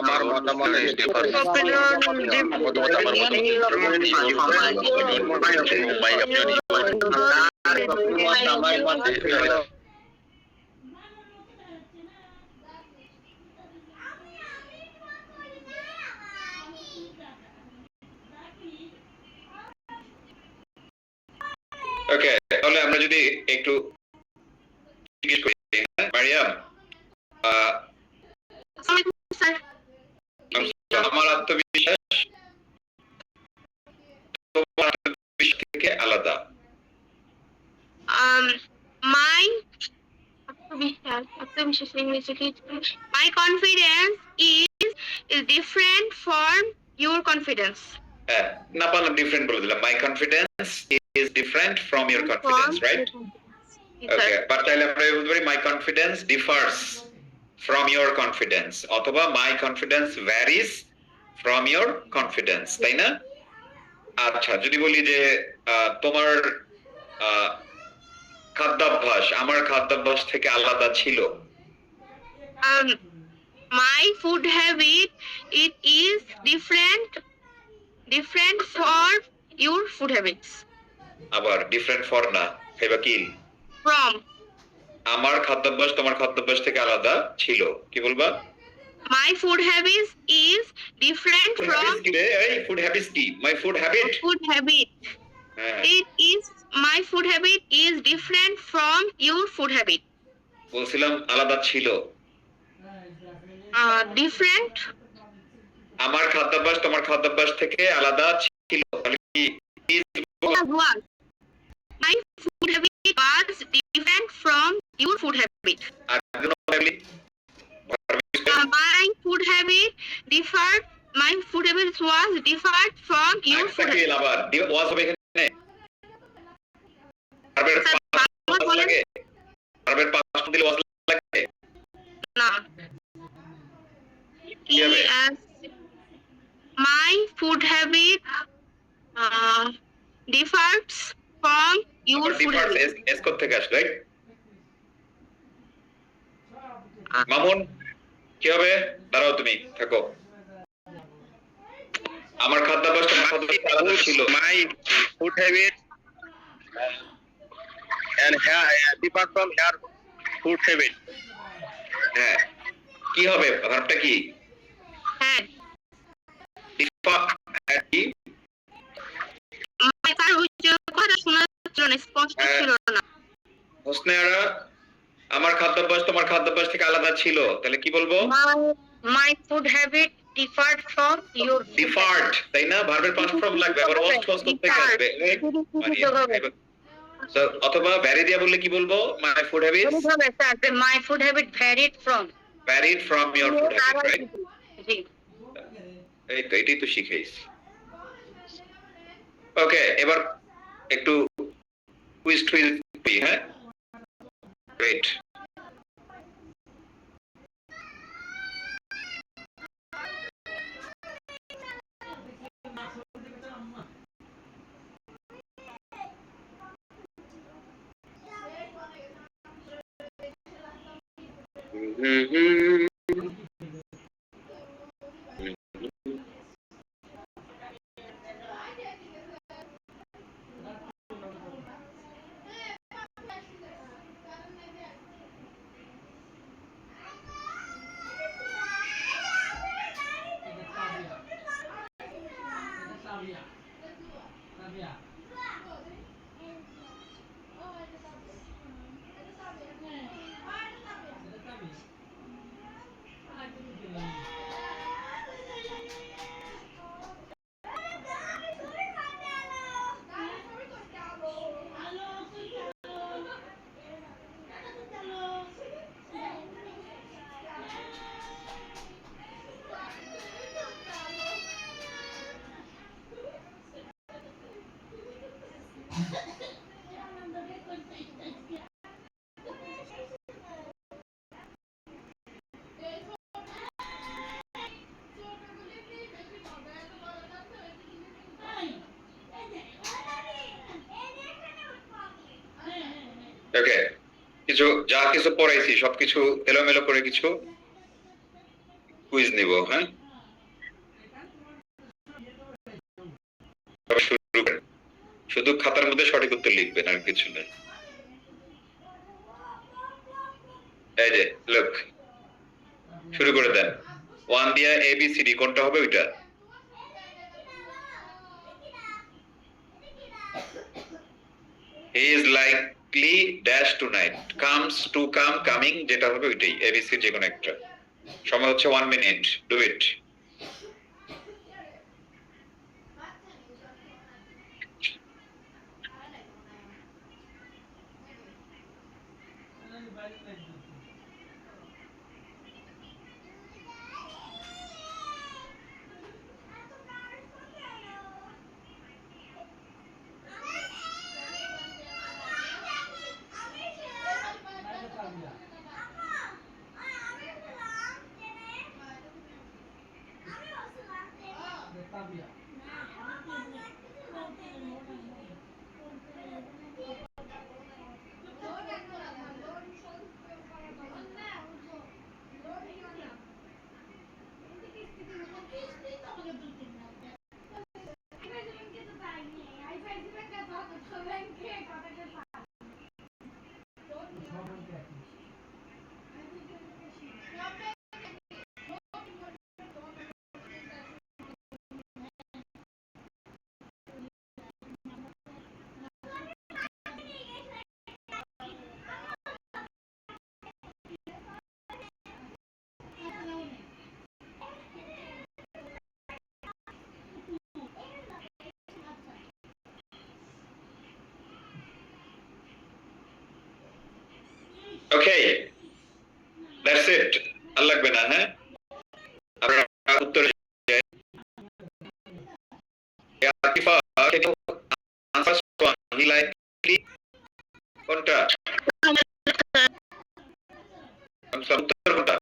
আমার মতামত আলাদা আমার মতামত ওকে, তাহলে আমরা যদি একটু জিজ্ঞেস করি, মারিয়াম, আমার আত্মবিশ্বাস তোমার আত্মবিশ্বাস থেকে আলাদা। My confidence is different from your confidence. হ্যাঁ, না পারলাম ডিফারেন্ট বলে দিলাম। My confidence is different from your confidence, right? Okay, but তাহলে আমরা বলতে পারি my confidence differs from your confidence, অথবা my confidence varies from your confidence, তাই না? আচ্ছা, যদি বলি যে তোমার খাদ্যাভ্যাস আমার খাদ্যাভ্যাস থেকে আলাদা ছিল। My food habit it is different for your food habits. আবার ডিফারেন্ট ফর না, হেবা কি? From. আমার খাদ্যাভ্যাস তোমার খাদ্যাভ্যাস থেকে আলাদা ছিল, কি বলবা? My food habits is different from food habits কি? My food habit. Food habit. It is my food habit is different from your food habit. বলছিলাম আলাদা ছিল। Different. আমার খাদ্যাভ্যাস তোমার খাদ্যাভ্যাস থেকে আলাদা ছিল, তাহলে কি? My food habit was different from your food habit. My food habit differed. My food habit was differed from your food habit. আবার was হবে এখানে। ভার্বের পাস্ট দিলে was লাগে না। Yes. My food habit differs from your food habit. S কোথা থেকে আসলো, রাইট? মামুন কি হবে? দাঁড়াও, তুমি থাকো। আমার খাদ্যাভ্যাস তোমার খাদ্যাভ্যাস আলাদা ছিল। My food habit and differ from your food habit. হ্যাঁ, কি হবে? ভার্বটা কি? হ্যাঁ। differ কি? তার কথা শোনা ছিল না, স্পষ্ট ছিল না। হোসনেরা, আমার খাদ্যাভ্যাস তোমার খাদ্যাভ্যাস থেকে আলাদা ছিল, তাহলে কি বলবো? My food habit differed from your food differed, তাই না? ভার্বের পাস্ট ফর্ম লাগবে, আবার was করতে আসবে। সো অথবা ভ্যারি দিয়া বললে কি বলবো? My food habit varied from your food habit, right? জি। এই তো, এটাই তো শিখাইছি। ওকে, এবার একটু কুইজ টুইজ হ্যাঁ, গ্রেট। ওকে, কিছু যা কিছু পড়াইছি সবকিছু এলোমেলো করে কিছু কুইজ নিব, হ্যাঁ? শুরু করেন। শুধু খাতার মধ্যে সঠিক উত্তর লিখবেন, আর কিছু নেই। এই যে লোক শুরু করে দেন। 1 দিয়া ABCD কোনটা হবে ওইটা? He is likely dash tonight, comes to come, coming, যেটা হবে ওইটাই ABC যে কোনো একটা। সময় হচ্ছে 1 minute, do it. Okay, that's it. আর লাগবে না, হ্যাঁ? আপনারা উত্তর কোনটা? উত্তর কোনটা?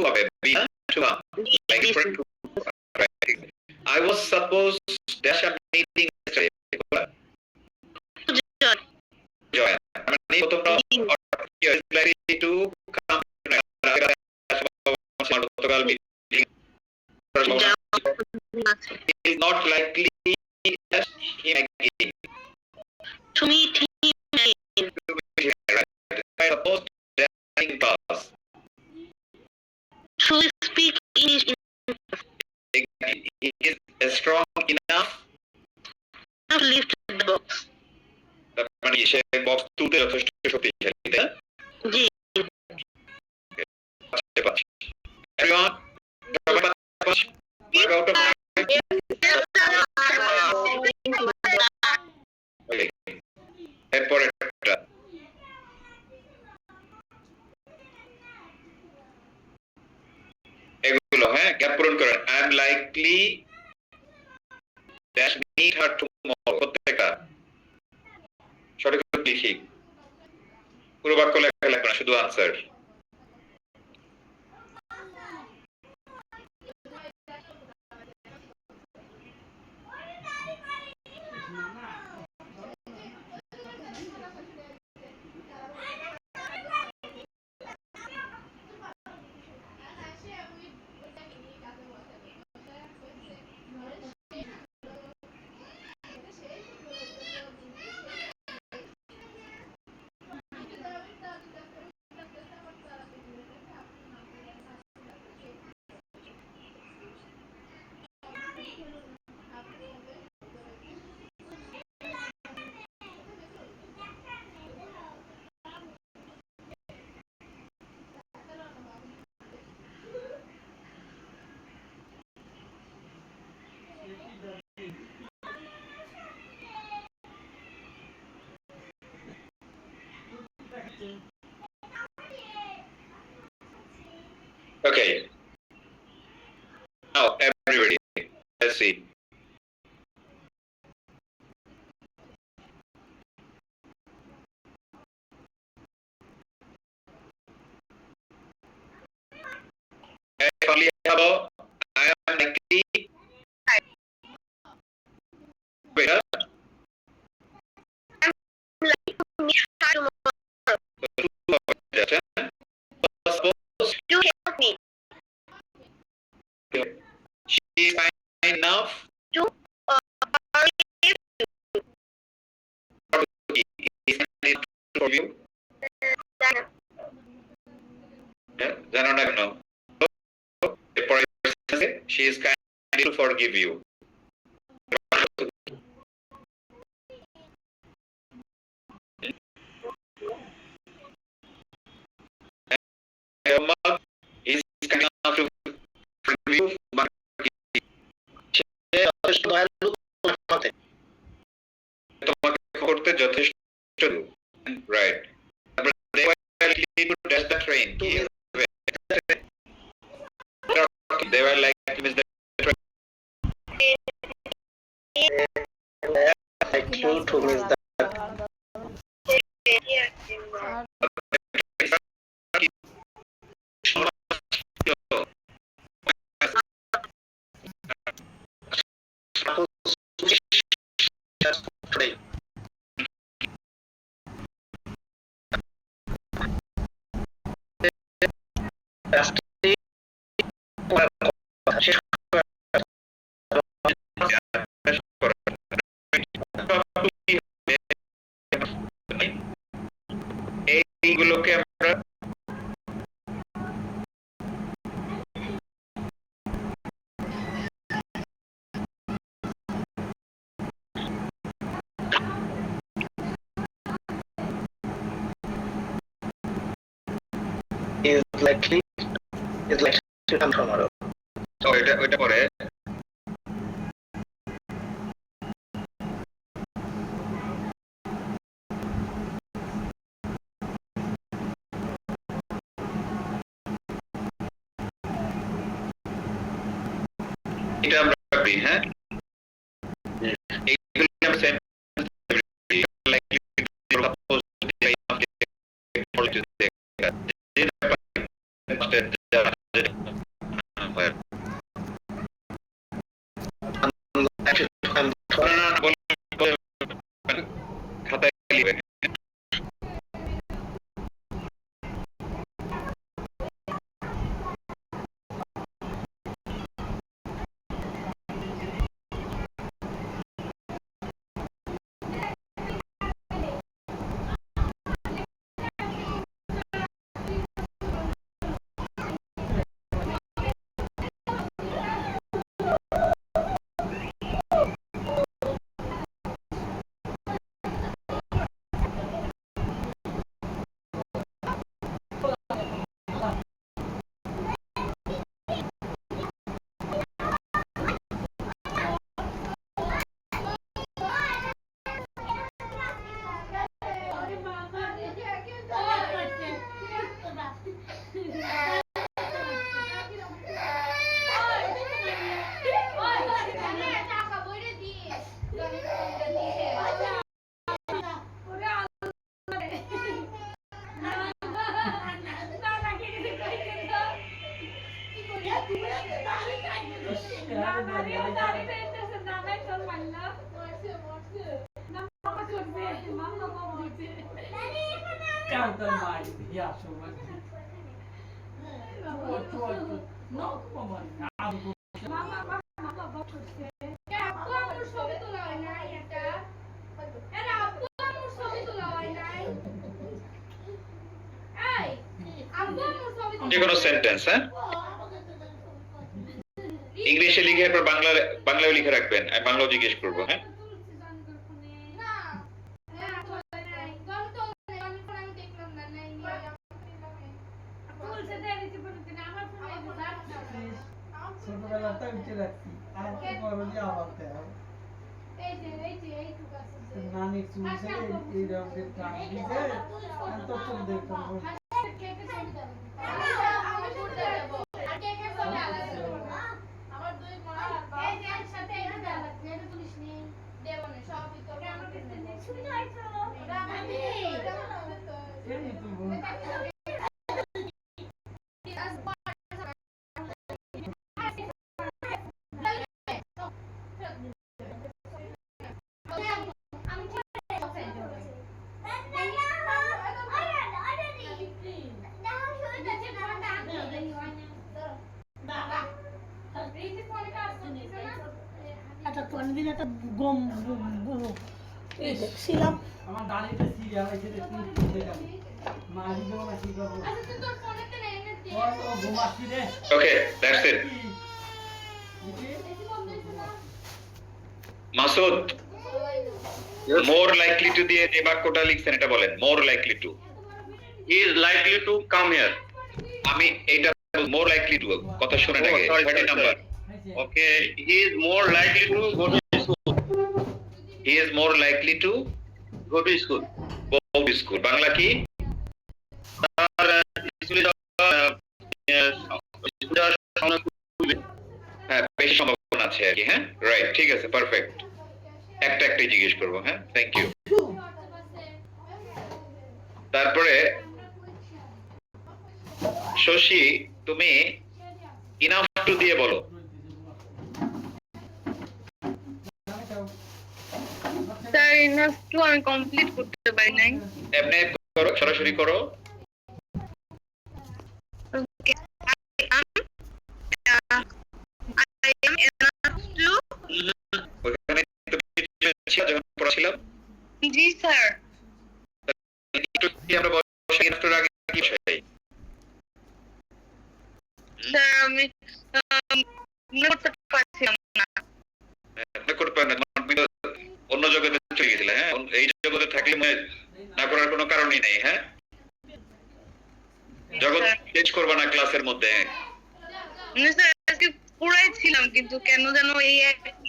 হবে B, like different. I was supposed dash a meeting yesterday. Joy. I mean, প্রথমটা is likely to come গতকাল meeting is not likely as him again. To meet him I suppose dashing class. to speak English He is strong enough. to lift the box. তার মানে সে বক্স তুলতে যথেষ্ট শক্তিশালী, তাই না? জি। Everyone, out of এরপরে এগুলো, হ্যাঁ, গ্যাপ পূরণ করেন। I am likely dash meet her tomorrow. প্রত্যেকটা সঠিক উত্তর লিখি, পুরো বাক্য লেখা লাগবে না, শুধু answer. Okay. Now everybody, let's see. Only about I am likely. Wait, To help me. she is kind enough To for you. জানো না কেন? এরপরে she is kind to forgive you. Your mother is kind enough to forgive you, but সে যথেষ্ট দয়ালু তোমার মতে। তোমাকে করতে যথেষ্ট right. They were likely to dash the train. They were likely to miss the train. Like you to miss the today. এইগুলোকে আমরা Is likely to come tomorrow. ওইটা পরে এটা আমরা করি, হ্যাঁ এইগুলো আমরা সেম লাইকলি সাপোজ খাতায় লিখবেন। যে কোনো সেন্টেন্স, হ্যাঁ, ইংলিশে লিখে এরপর বাংলায় লিখে রাখবেন, আমি বাংলাও জিজ্ঞেস করবো, হ্যাঁ। ছোটবেলাতে উঠে রাখছি আর কি করবো যে আবার দেয় নানি চুলছে এই রঙের টান দিছে আমি তো চুল দেখতাম দেখছিলাম আমার দাঁড়িয়ে সিরিয়াল আছে দেখলাম মারি দেবো না কি করবো ও ঘুমাচ্ছি রে okay, that's it. Masud, more likely to দিয়ে যে বাক্যটা লিখছেন এটা বলেন। More likely to, He is likely to come here. আমি এইটা মোর লাইকলি টু কথা শুনে আগে sorry, 30 sorry, number. Okay, he is more likely to go to school. He is more likely two Go to school. Go to school. Bangla কি? তার স্কুলে যাওয়ার সম্ভাবনা খুবই বেশি। হ্যাঁ, বেশি সম্ভাবনা আছে আর কি। হ্যাঁ, রাইট, ঠিক আছে, পারফেক্ট। একটাই জিজ্ঞেস করবো। হ্যাঁ, থ্যাংক ইউ। তারপরে শশী, তুমি ইনাফ টু দিয়ে বলো। স্যার ইনাফ টু আমি কমপ্লিট করতে পারি নাই। এমনি করো, সরাসরি করো। Okay. I am enough to ওখানে তো কিছু ছিল যখন পড়াছিলাম। জি স্যার। একটু কি আমরা বসে ইনাফ টুর আগে কি বিষয়? স্যার আমি মনে করতে পারছিলাম না। মনে করতে পারেন না, তুমি তো অন্য জগতে চলে গেছিলে। হ্যাঁ, এই জগতে থাকলে মনে না করার কোনো কারণই নেই। হ্যাঁ, জগৎ চেঞ্জ করবা না ক্লাসের মধ্যে। না স্যার আজকে পুরাই ছিলাম কিন্তু কেন যেন এই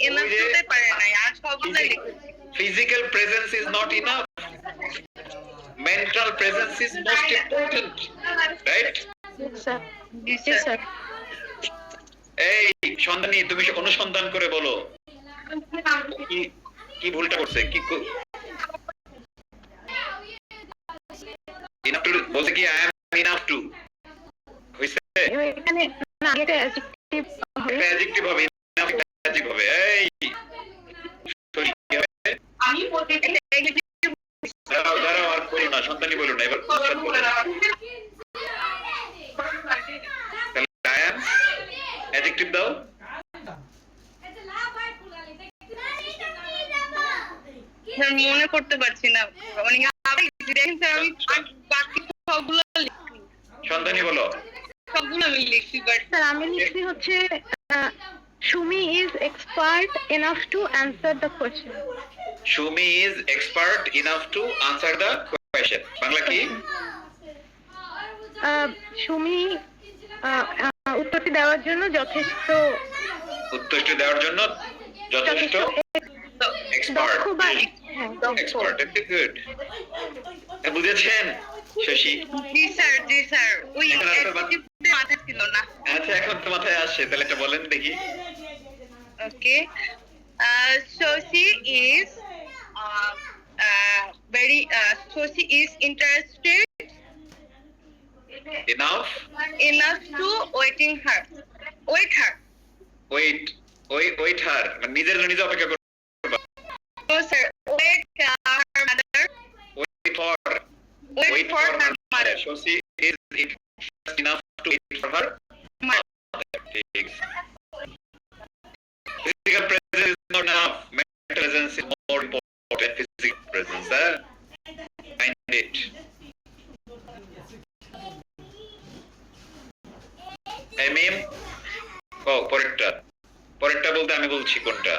এনাফ করতে পারে নাই। আর সবগুলো লিখেছি। Physical presence is not enough. Mental presence is most important, right? Sir জি স্যার। এই সন্ধানী, তুমি অনুসন্ধান করে বলো কি কি ভুলটা করছে। কি enough to বলতে কি I am enough to হইছে? এখানে না এটা অ্যাডজেক্টিভ হবে। একটা অ্যাডজেক্টিভ হবে, enough একটা অ্যাডজেক্টিভ হবে। এই সরি, কি হবে? আমি বলতে দাঁড়াও আর বলো না, সন্তানি বলো না, এবার উচ্চারণ বলো। তাহলে I am অ্যাডজেক্টিভ দাও। মনে করতে পারছি না। অনেক আগে দেখেন স্যার আমি বাকি সবগুলো লিখছি। সন্তানি বলো। সবগুলো আমি লিখছি বাট স্যার আমি লিখছি হচ্ছে Sumi is expert enough to answer the question. Sumi is expert enough to answer the question. Bangla কি? সুমি উত্তরটি দেওয়ার জন্য যথেষ্ট এক্সপার্ট। Expert, good. বুঝেছেন শশী? জি স্যার জি স্যার। ওই মাথায় ছিল না। আচ্ছা, এখন তো মাথায় আসছে, তাহলে এটা বলেন দেখি। ওকে, Shoshi is Shoshi is interested enough enough to wait her. wait wait her মানে নিজের জন্য নিজে অপেক্ষা করো No, sir. Wait, her mother. Wait for Wait for her mother. so she is interested enough to wait for her ঠিক physical presence is not enough mental presence is more important physical presence find it I mean পরেরটা বলতে আমি বলছি কোনটা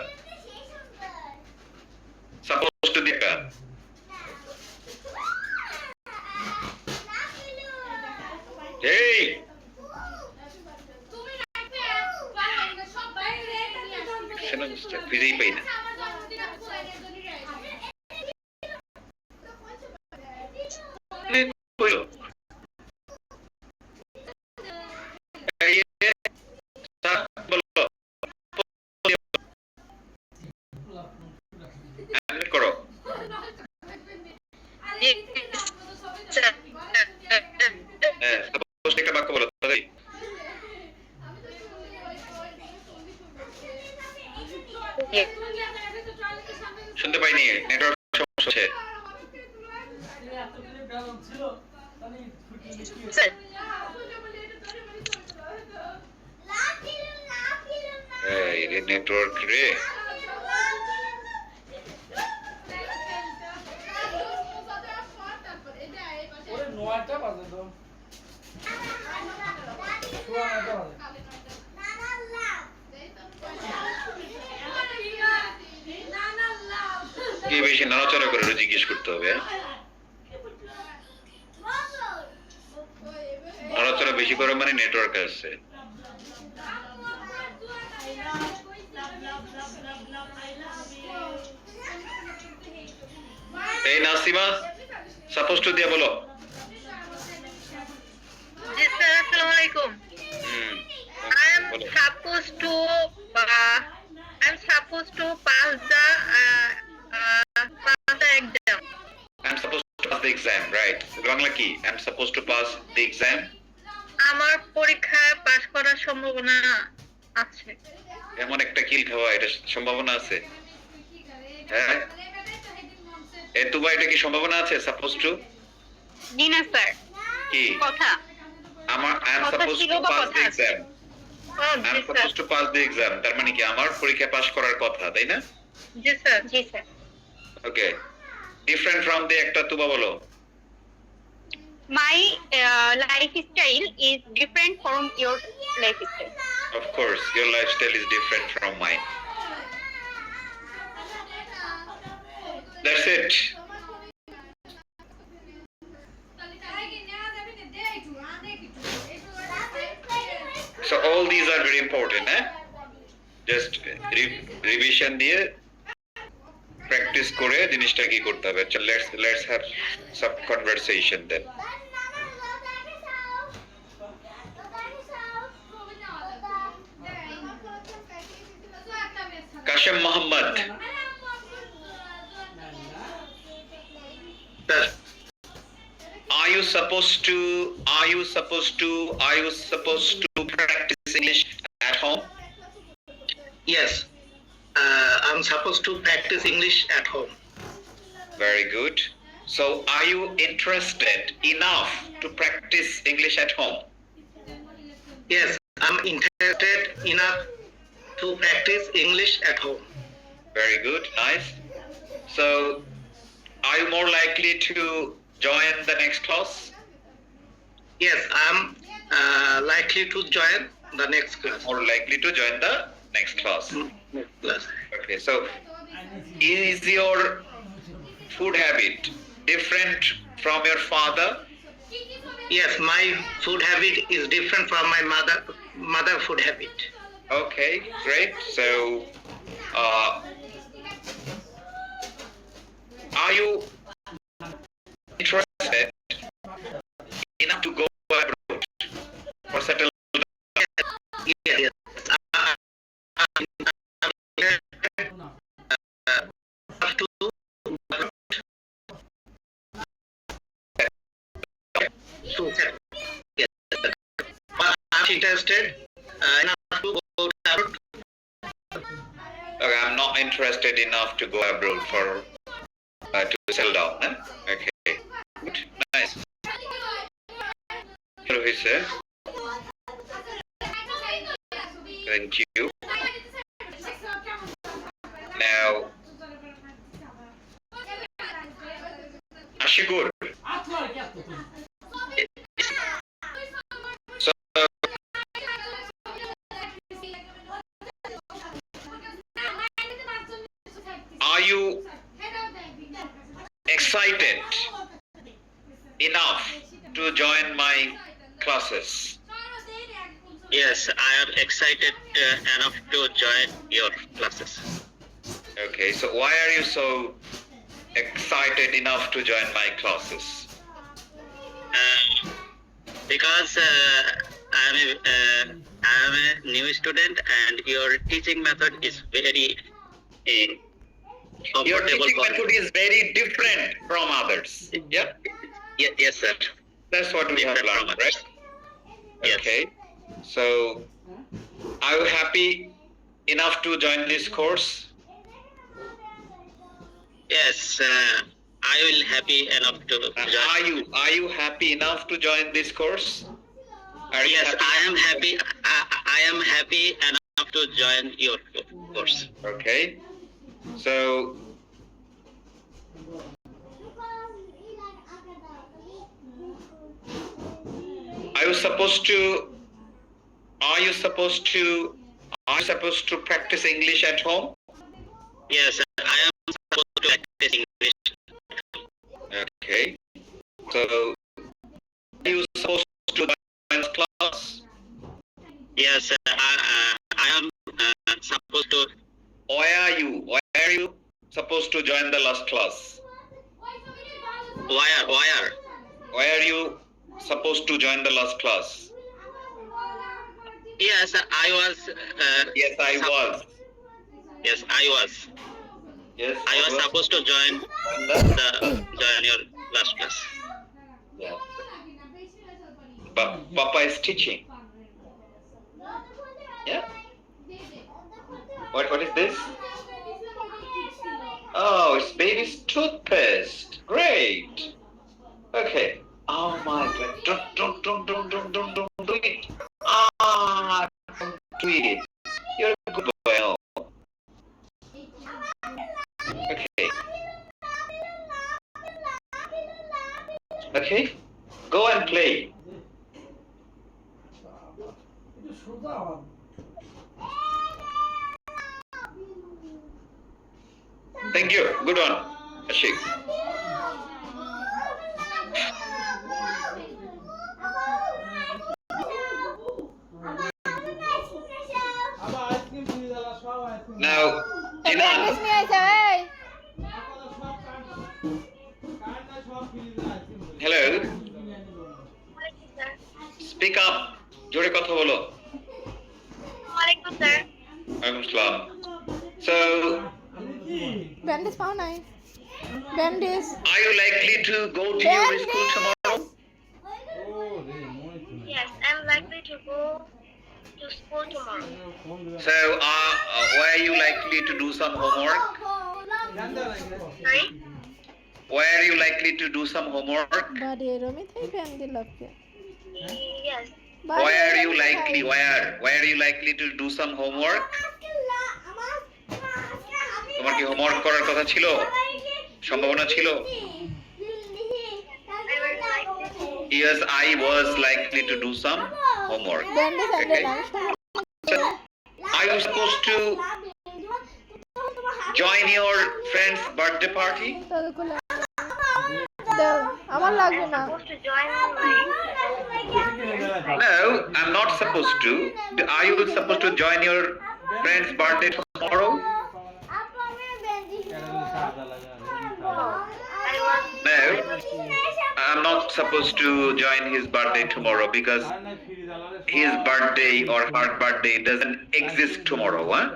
সাপোজ টু দেখা এই শোনো মিস্টার খুঁজেই পাই না বলো বলো করো Yes, sir. সাপোজ একটা বাক্য বলো তাড়াতাড়ি Yes. শুনতে পাইনি নেটওয়ার্ক সমস্যা হচ্ছে এতগুলো ব্যালেন্স ছিল তাহলে ছুটি গেছি Sir. এই নেটওয়ার্ক রে ওরে 9টা বাজে তো 9টা বাজে কি বেশি নাড়াচাড়া করে ওরা জিজ্ঞেস করতে হবে নাড়াচাড়া বেশি করে মানে নেটওয়ার্ক আসছে এই নাসিমা সাপোজ টু দিয়া বলো Yes, sir. Assalamualaikum. Hmm I am বলো supposed to pass the exam. I'm supposed to pass the exam right Bangla কি I'm supposed to pass the exam আমার পরীক্ষায় পাস করার সম্ভাবনা আছে। এমন একটা কিল খাওয়া এটা সম্ভাবনা আছে হ্যাঁ এই তো ভাই এটা কি সম্ভাবনা আছে সাপোজ টু জি না স্যার, কি কথা আমার I am কথা supposed ছিল to বা pass কথা the আছে? exam I am supposed to pass the exam তার মানে কি আমার পরীক্ষা পাস করার কথা তাই না জি স্যার, জি sir. Okay different from the একটা তুবা বলো My lifestyle is different from your lifestyle. of course your lifestyle is different from mine that's it so all these are very important just revision দিয়ে practice করে জিনিসটা কি করতে হবে চল let's have some conversation then Kashem Mohammad are you supposed to practice English at home Yes, I'm supposed to practice English at home. very good so are you interested enough to practice English at home Yes, I'm interested enough to practice English at home. very good nice so are you more likely to join the next class Yes, I'm likely to join the next class. more likely to join the next class Next class. okay so is your food habit different from your father Yes, my food habit is different from my mother food habit. okay great so are you interested enough to go abroad or settle Yes, yes. I'm interested enough to go abroad Okay, I'm not interested enough to go abroad for to settle down. Huh? Okay, good, nice. Hello, sir. Thank you. Now, Ashigur. So, are you excited enough to join my classes? Yes, I am excited enough to join your classes. Okay, so why are you so excited enough to join my classes? Because I am a new student and your teaching method is very Your comfortable teaching for method is very different from others. Yeah, Yes, sir. that's what we have Different from learned, right? others. Yes. Okay, so are you happy enough to join this course? Yes, I will happy enough to join. Are you happy enough to join this course? Are you Yes, happy? I am happy. I am happy enough to join your course. Okay, so are you supposed to practice English at home? Yes, I am supposed to practice English. Okay, so are you supposed to join class? Yes, I am supposed to. Why are you supposed to join the last class? Wire. Why are you supposed to join the last class? Yes, I was. Yes, I was. Yes, I was. Yes, I was supposed to join join your last class. Yeah. But Papa is teaching. Yeah. What is this? Oh, it's baby's toothpaste. Great. Okay. Oh my God. Don't do it. Don't do it. You're a good boy. Oh. Okay. Okay. Go and play. একটু সোজা হন। Thank you. Good one, Ashik. আবার আইসক্রিম ফ্রি দালা সব আইসক্রিম। Now, Jinan. ব্যান্ডেজ নিয়ে আইছে এই আপনারা সব কার্ডটা সব ফ্রি দালা আইসক্রিম। Hello. Speak up. জোরে কথা বলো। ওয়ালাইকুম sir Alaikum salam. So, bandage পাও নাই bandage are you likely to go to your school tomorrow? ও রে মই শুনে। Yes, I'm likely to go to school tomorrow. Phone দিলাম। So, why are you likely to do some homework? জানতে লাগে। Sorry? Why are you likely to do some homework? বাড়ি রমি থাই ব্যান্ডে লাগবে Yes. Why are you likely to do some homework? তোমার কি হোমওয়ার্ক করার কথা ছিল? সম্ভাবনা ছিল? Yes, I was likely to do some homework. Bandage আনলে Okay. না So, are you supposed to join your friend's birthday party? তোদের কোলে দাও আমার লাগবে না Supposed to join my No, I'm not supposed to. Are you supposed to join your friend's birthday tomorrow? I was No, I'm not supposed to join his birthday tomorrow because আর না ফ্রি দালা রে। his birthday or her birthday doesn't exist tomorrow, huh?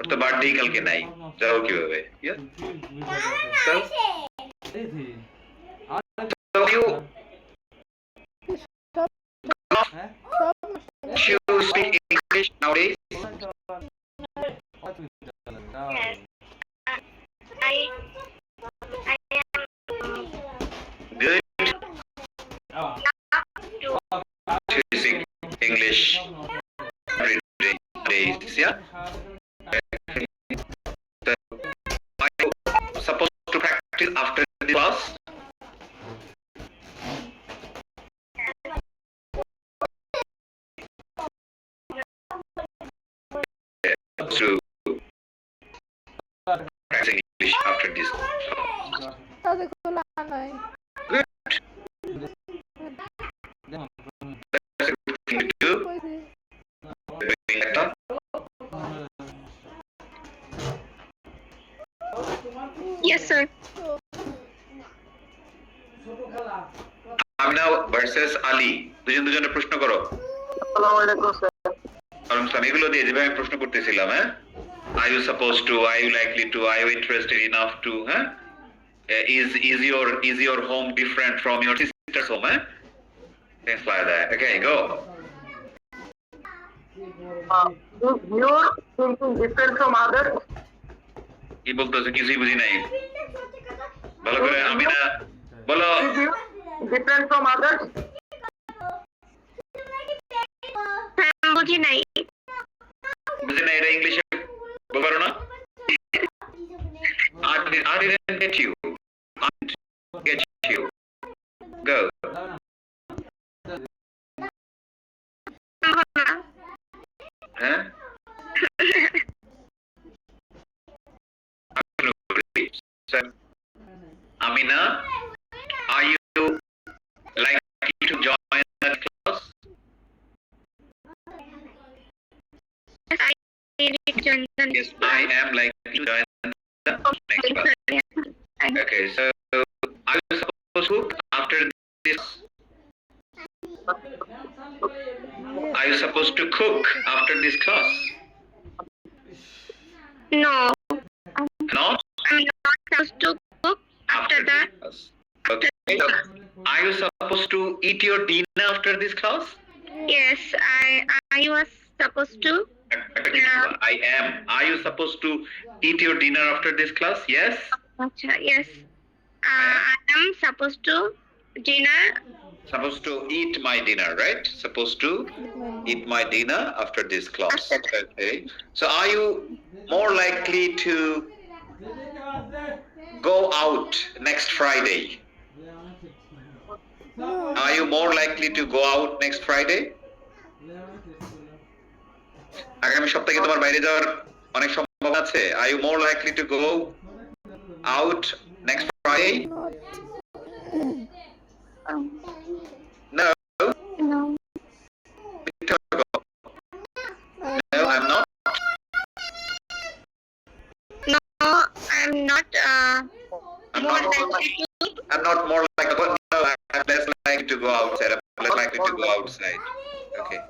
ওর তো বার্থডে কালকে নাই, যাও কিভাবে? Yeah? So, so you হ্যাঁ you speak English nowadays? to practice English after this. তাদের খোলা নাই। Good. That's a good thing to do. কইছে, Doing that up. Yes, sir. ছোট খেলা Amina versus Ali. দুজনে প্রশ্ন করো। আসসালামু আলাইকুম স্যার ওয়ালাইকুম আসসালাম। এগুলো দিয়ে যেভাবে আমি প্রশ্ন করতেছিলাম, হ্যাঁ? Are you supposed to? Are you likely to? Are you interested enough to? Huh? Is your home different from your sister's home? Huh? Things like that. Okay, go. your thinking different from others কি বলতেছো? কিছুই বুঝি নাই। ভালো করে আমিনা বলো। is you different from others বুঝি নাই। বুঝি না, এটা ইংলিশে বলতে পারো না? I didn't get you. I didn't get you. Go. Huh? So, Amina, are you likely to join that class? Yes, I am likely to join the next class. Okay, so are you supposed to cook after this? Are you supposed to cook after this class? No, No? I'm not supposed to cook after that. this class. Okay. So, are you supposed to eat your dinner after this class? Yes, I was supposed to. Yeah. I am. Are you supposed to eat your dinner after this class? Yes? Yes, I am supposed to dinner. Supposed to eat my dinner, right? Supposed to eat my dinner after this class. Okay. So are you more likely to go out next Friday? Are you more likely to go out next Friday? আগামী সপ্তাহে তোমার বাইরে যাওয়ার অনেক সম্ভাবনা আছে। Are you more likely to go out next Friday? No. No, No, I'm not. no, I'm not. I'm More not. likely to. I'm not more like no, I'm less likely to go outside. I'm less likely to go outside. Okay.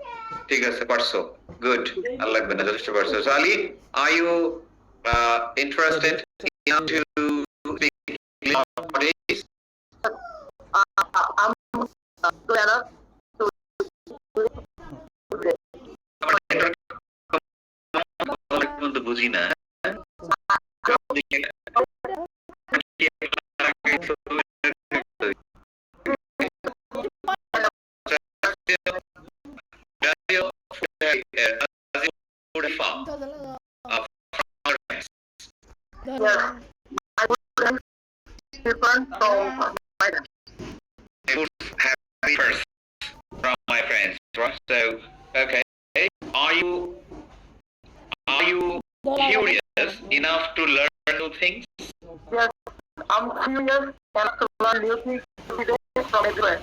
ঠিক আছে, পারছো। Good. আর লাগবে না, যথেষ্ট পারছো। So Ali, are you interested into speak English nowadays? I'm glad enough to কিন্তু বুঝি না। I would different from my I would have first from my friends, right? So, okay. Are you curious enough to learn new things? yes I'm curious and to learn new things every day from everywhere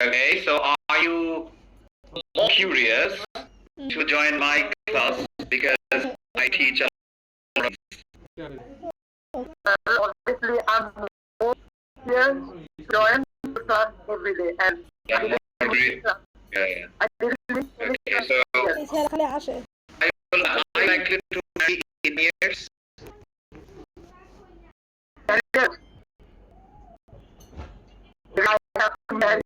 Okay, so are you more curious to join my class because I teach a lot of obviously I'm more curious to join the class every day and I didn't yeah. I didn't Okay, so এই ছেলে খালি আসে। I likely to marry in years. yes I have to marry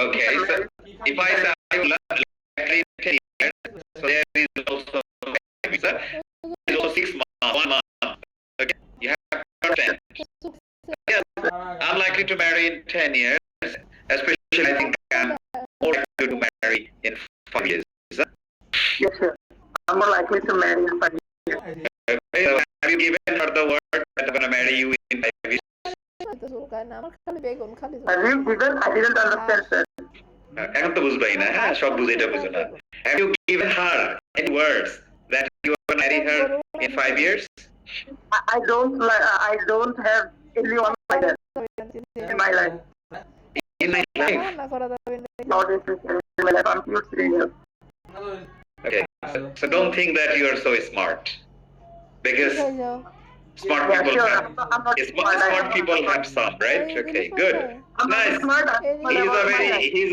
Okay, so if I say I would likely 10 years, so there is also visa. There is also 6 months, 1 month. Okay, you have 10. Yes, I'm likely to marry in 10 years, especially I think I'm more likely to marry in 5 years. yes sir I'm more likely to marry in 5 years Okay, so have you given her the word that I'm gonna marry you in 5 years? হয়তো চুলকায় না, আমার খালি বেগুন খালি have you given I didn't understand sir এখন তো বুঝবাই না, হ্যাঁ সব বুঝে এটা বুঝো না। Have you given her any words that you are going to marry her in 5 years? I don't have anyone like that in my life. In my life. রান্না করা যাবে না। Not necessarily in my life. I'm too serious. Okay. So don't think that you are so smart. Because কোথায় যাও? smart Yeah, people sure. have I'm not smart. smart people have some, right? Okay, good. I'm not Nice. smart. He's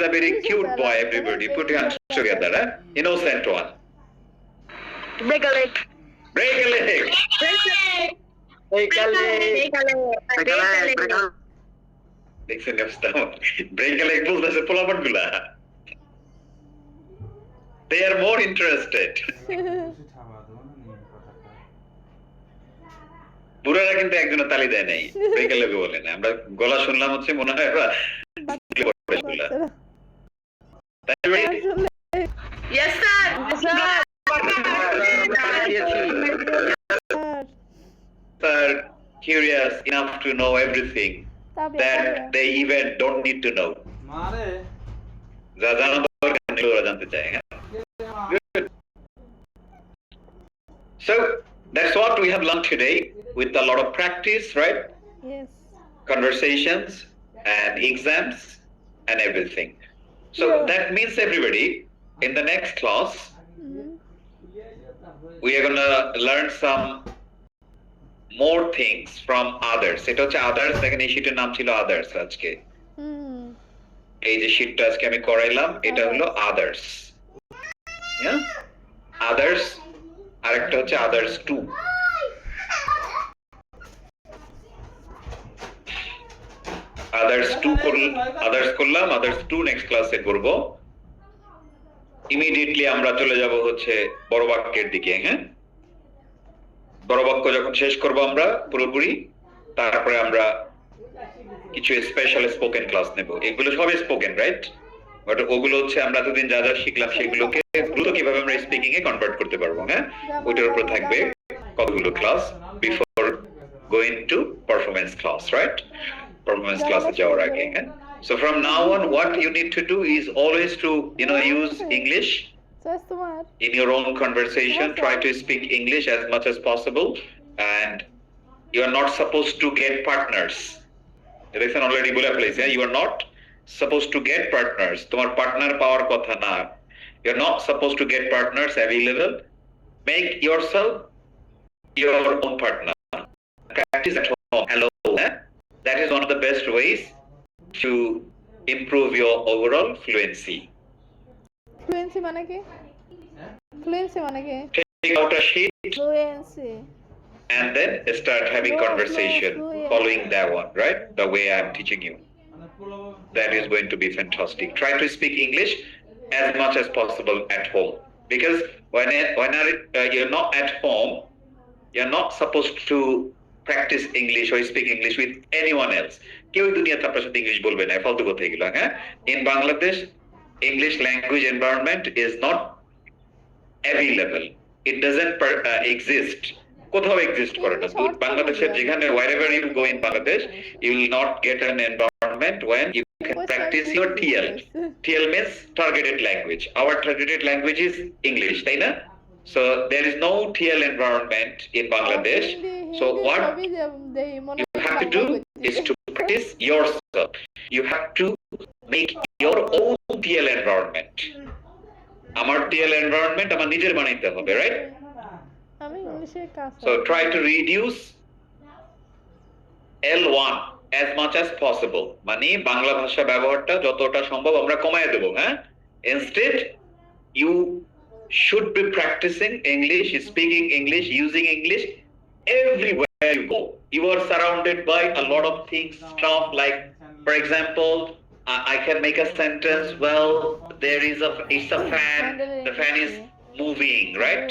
a very cute boy, everybody. Put your hands together, innocent one. Break a leg. Break a leg. দেখছেন অবস্থা? Break a leg বলতেছে পোলাপান গুলা। They are more interested. বুড়ারা কিন্তু একজনের তালি দেয় নাই, ব্রেক a leg বলে না। আমরা গলা শুনলাম হচ্ছে মনে হয় ওরা গুলা। তাই Yes, sir. are curious enough to know everything that they even don't need to know. মারে যা জানা দরকার নেই ওরা জানতে চায়। Good. So that's what we have learned today with a lot of practice, right? Yes. Conversations and exams and everything. So that means everybody in the next class we are gonna learn some more things from others. এটা হচ্ছে others, দেখেন এই শীটের নাম ছিল others আজকে। এই যে শীটটা আজকে আমি করাইলাম এটা হলো others. Yeah? Others আরেকটা হচ্ছে others too. others করলাম others 2 নেক্সট ক্লাসে করব। ইমিডিয়েটলি আমরা চলে যাব হচ্ছে বড় বাক্যের দিকে। হ্যাঁ, বড় বাক্য যখন শেষ করব আমরা পুরোপুরি, তারপরে আমরা কিছু স্পেশাল স্পোকেন ক্লাস নেব। এগুলো সবই স্পোকেন, রাইট? বাট ওগুলো হচ্ছে আমরা এতদিন যা যা শিখলাম সেগুলোকে দ্রুত কিভাবে আমরা স্পিকিং এ কনভার্ট করতে পারবো। হ্যাঁ, ওইটার উপর থাকবে কতগুলো class before going to performance class, right? Performance classes যাওয়ার আগে। হ্যাঁ, so from now on what you need to do is always to use English in your own conversation. Try to speak English as much as possible, and you are not supposed to get partners. দেখেন অলরেডি বলে ফেলেছি, you are not supposed to get partners. তোমার পার্টনার পাওয়ার কথা না। You are not supposed to get partners available. Make yourself your own partner. Practice at home. Hello. That is one of the best ways to improve your overall fluency. Fluency মানে কি? Fluency মানে কি? Take out a sheet Fluency. and then start having conversation following that one, right? The way I'm teaching you. That is going to be fantastic. Try to speak English as much as possible at home, because when you're not at home, you're not supposed to practice English or speak English with anyone else. কেউ দুনিয়াতে আপনার সাথে ইংলিশ বলবে না, ফালতু কথা এগুলো। হ্যাঁ, in Bangladesh English language environment is not available. It doesn't exist. কোথাও এক্সিস্ট করে না। বাংলাদেশের যেখানে wherever you go in Bangladesh, you will not get an environment when you can practice your TL. TL means targeted language. Our targeted language is English, তাই না? So there is no TL environment in Bangladesh. So what you have to do is to practice yourself. You have to make your own TL environment. আমার TL environment আমার নিজের বানাইতে হবে, right? আমি ইংলিশে কাজ So try to reduce L1 as much as possible. মানে বাংলা ভাষা ব্যবহারটা যতটা সম্ভব আমরা কমায় দেব। হ্যাঁ, instead you should be practicing English, speaking English, using English everywhere you go. You are surrounded by a lot of things, stuff like, for example, I can make a sentence, well, it's a fan, the fan is moving, right?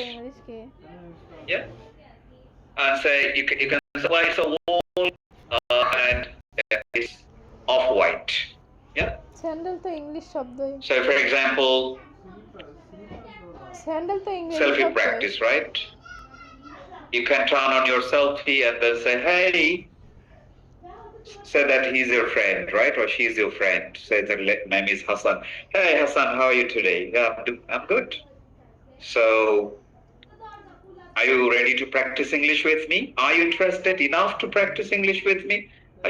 Yeah. And say, you can say, well, it's a wall and it's off-white. Yeah. Sandal তো ইংলিশ শব্দই। So for example, স্যান্ডেল তো ইংলিশ selfie শব্দ। practice, right? You can turn on your selfie and then say, hey, say that he's your friend, right? Or she's your friend. Say their name is Hassan. Hey Hassan, how are you today? Yeah, I'm good. So, are you ready to practice English with me? Are you interested enough to practice English with me?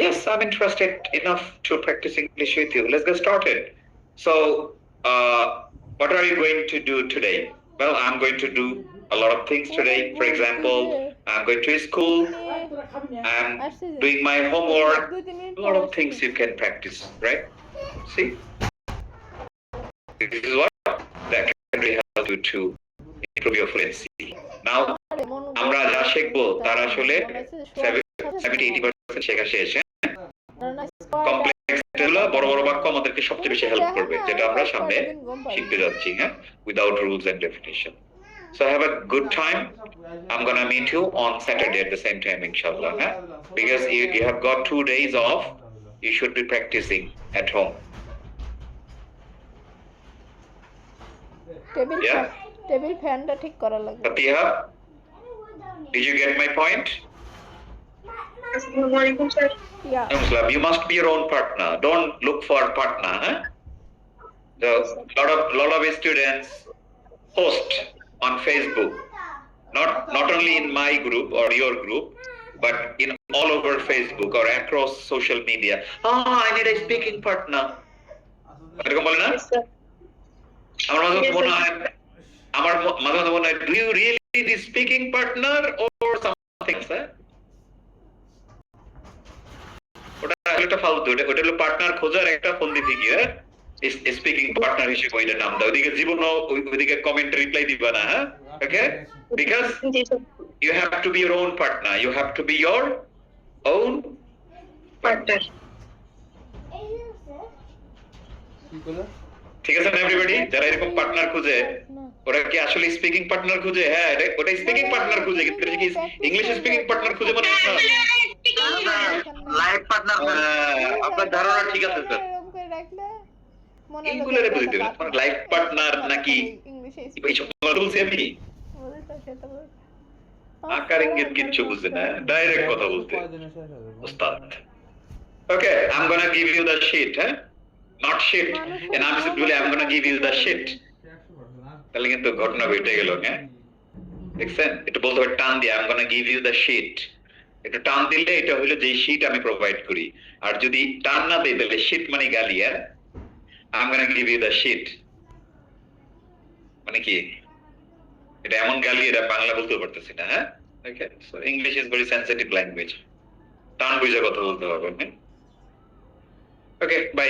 Yes, I'm interested enough to practice English with you. Let's get started. So, what are you going to do today? Well, I'm going to do a lot of things today. For example, I'm going to school. I'm doing my homework. A lot of things you can practice, right? See? This is what that can really help you to improve your fluency. Now, আমরা যা শিখবো তার আসলে 70-80% শেখা শেষ। কমপ্লেক্স গুলো বড় বড় বাক্য আমাদেরকে সবচেয়ে বেশি হেল্প করবে, যেটা আমরা সামনে শিখতে যাচ্ছি, হ্যাঁ, without rules and definition. So have a good time. I'm gonna meet you on Saturday at the same time, inshallah. Huh? Because you have got 2 days off, you should be practicing at home. Yeah. Table ফ্যানটা ঠিক করা লাগবে। Fatiha, did you get my point? Yeah Muslim, you must be your own partner. Don't look for a partner. Huh? The lot of students post on Facebook, not only in my group or your group, but in all over Facebook or across social media. I need a speaking partner. এরকম বলে না? আমার মাঝে মনে হয়, do you really need a speaking partner or something, sir? ওটা একটা ফালতু, ওটা হলো পার্টনার খোঁজার একটা ফন্দি থেকে, স্পিকিং পার্টনার হিসেবে ওইটা নাম দাও। ওইদিকে জীবনও ওইদিকে কমেন্ট রিপ্লাই দিবা না, হ্যাঁ? Okay? Because you have to be your own partner. You have to be your own partner. ঠিক আছে না এভরিবডি? যারা এরকম পার্টনার খুঁজে, ওরা কি আসলে স্পিকিং পার্টনার খুঁজে? হ্যাঁ, ওটা স্পিকিং পার্টনার খুঁজে, কিন্তু কি ইংলিশ স্পিকিং পার্টনার খুঁজে মানে না? Life partner. আপনার ধারণা ঠিক আছে স্যার। এইগুলোরে বুঝতে হবে, মানে লাইফ পার্টনার নাকি এইসব বলছি আমি। আকার ইঙ্গিত কিচ্ছু বুঝে না, ডাইরেক্ট কথা বলতে ওস্তাদ। Okay, I'm gonna give you the sheet, huh? Not shit. And I'm simply I'm gonna give you the shit. তাহলে কিন্তু ঘটনা ঘটে গেল, হ্যাঁ? দেখছেন? এটা বলতে হবে টান দিয়ে, I'm gonna give you the sheet. এটা টান দিলে এটা হলো যে শীট আমি প্রোভাইড করি। আর যদি টান না দেই তাহলে শীট মানে গালি, হ্যাঁ? I'm gonna give you the sheet. মানে কি? এটা এমন গালি, এটা বাংলা বলতে পারতেছি না, হ্যাঁ? Okay, so English is very sensitive language. টান বুঝে কথা বলতে হবে, হ্যাঁ? Okay, by.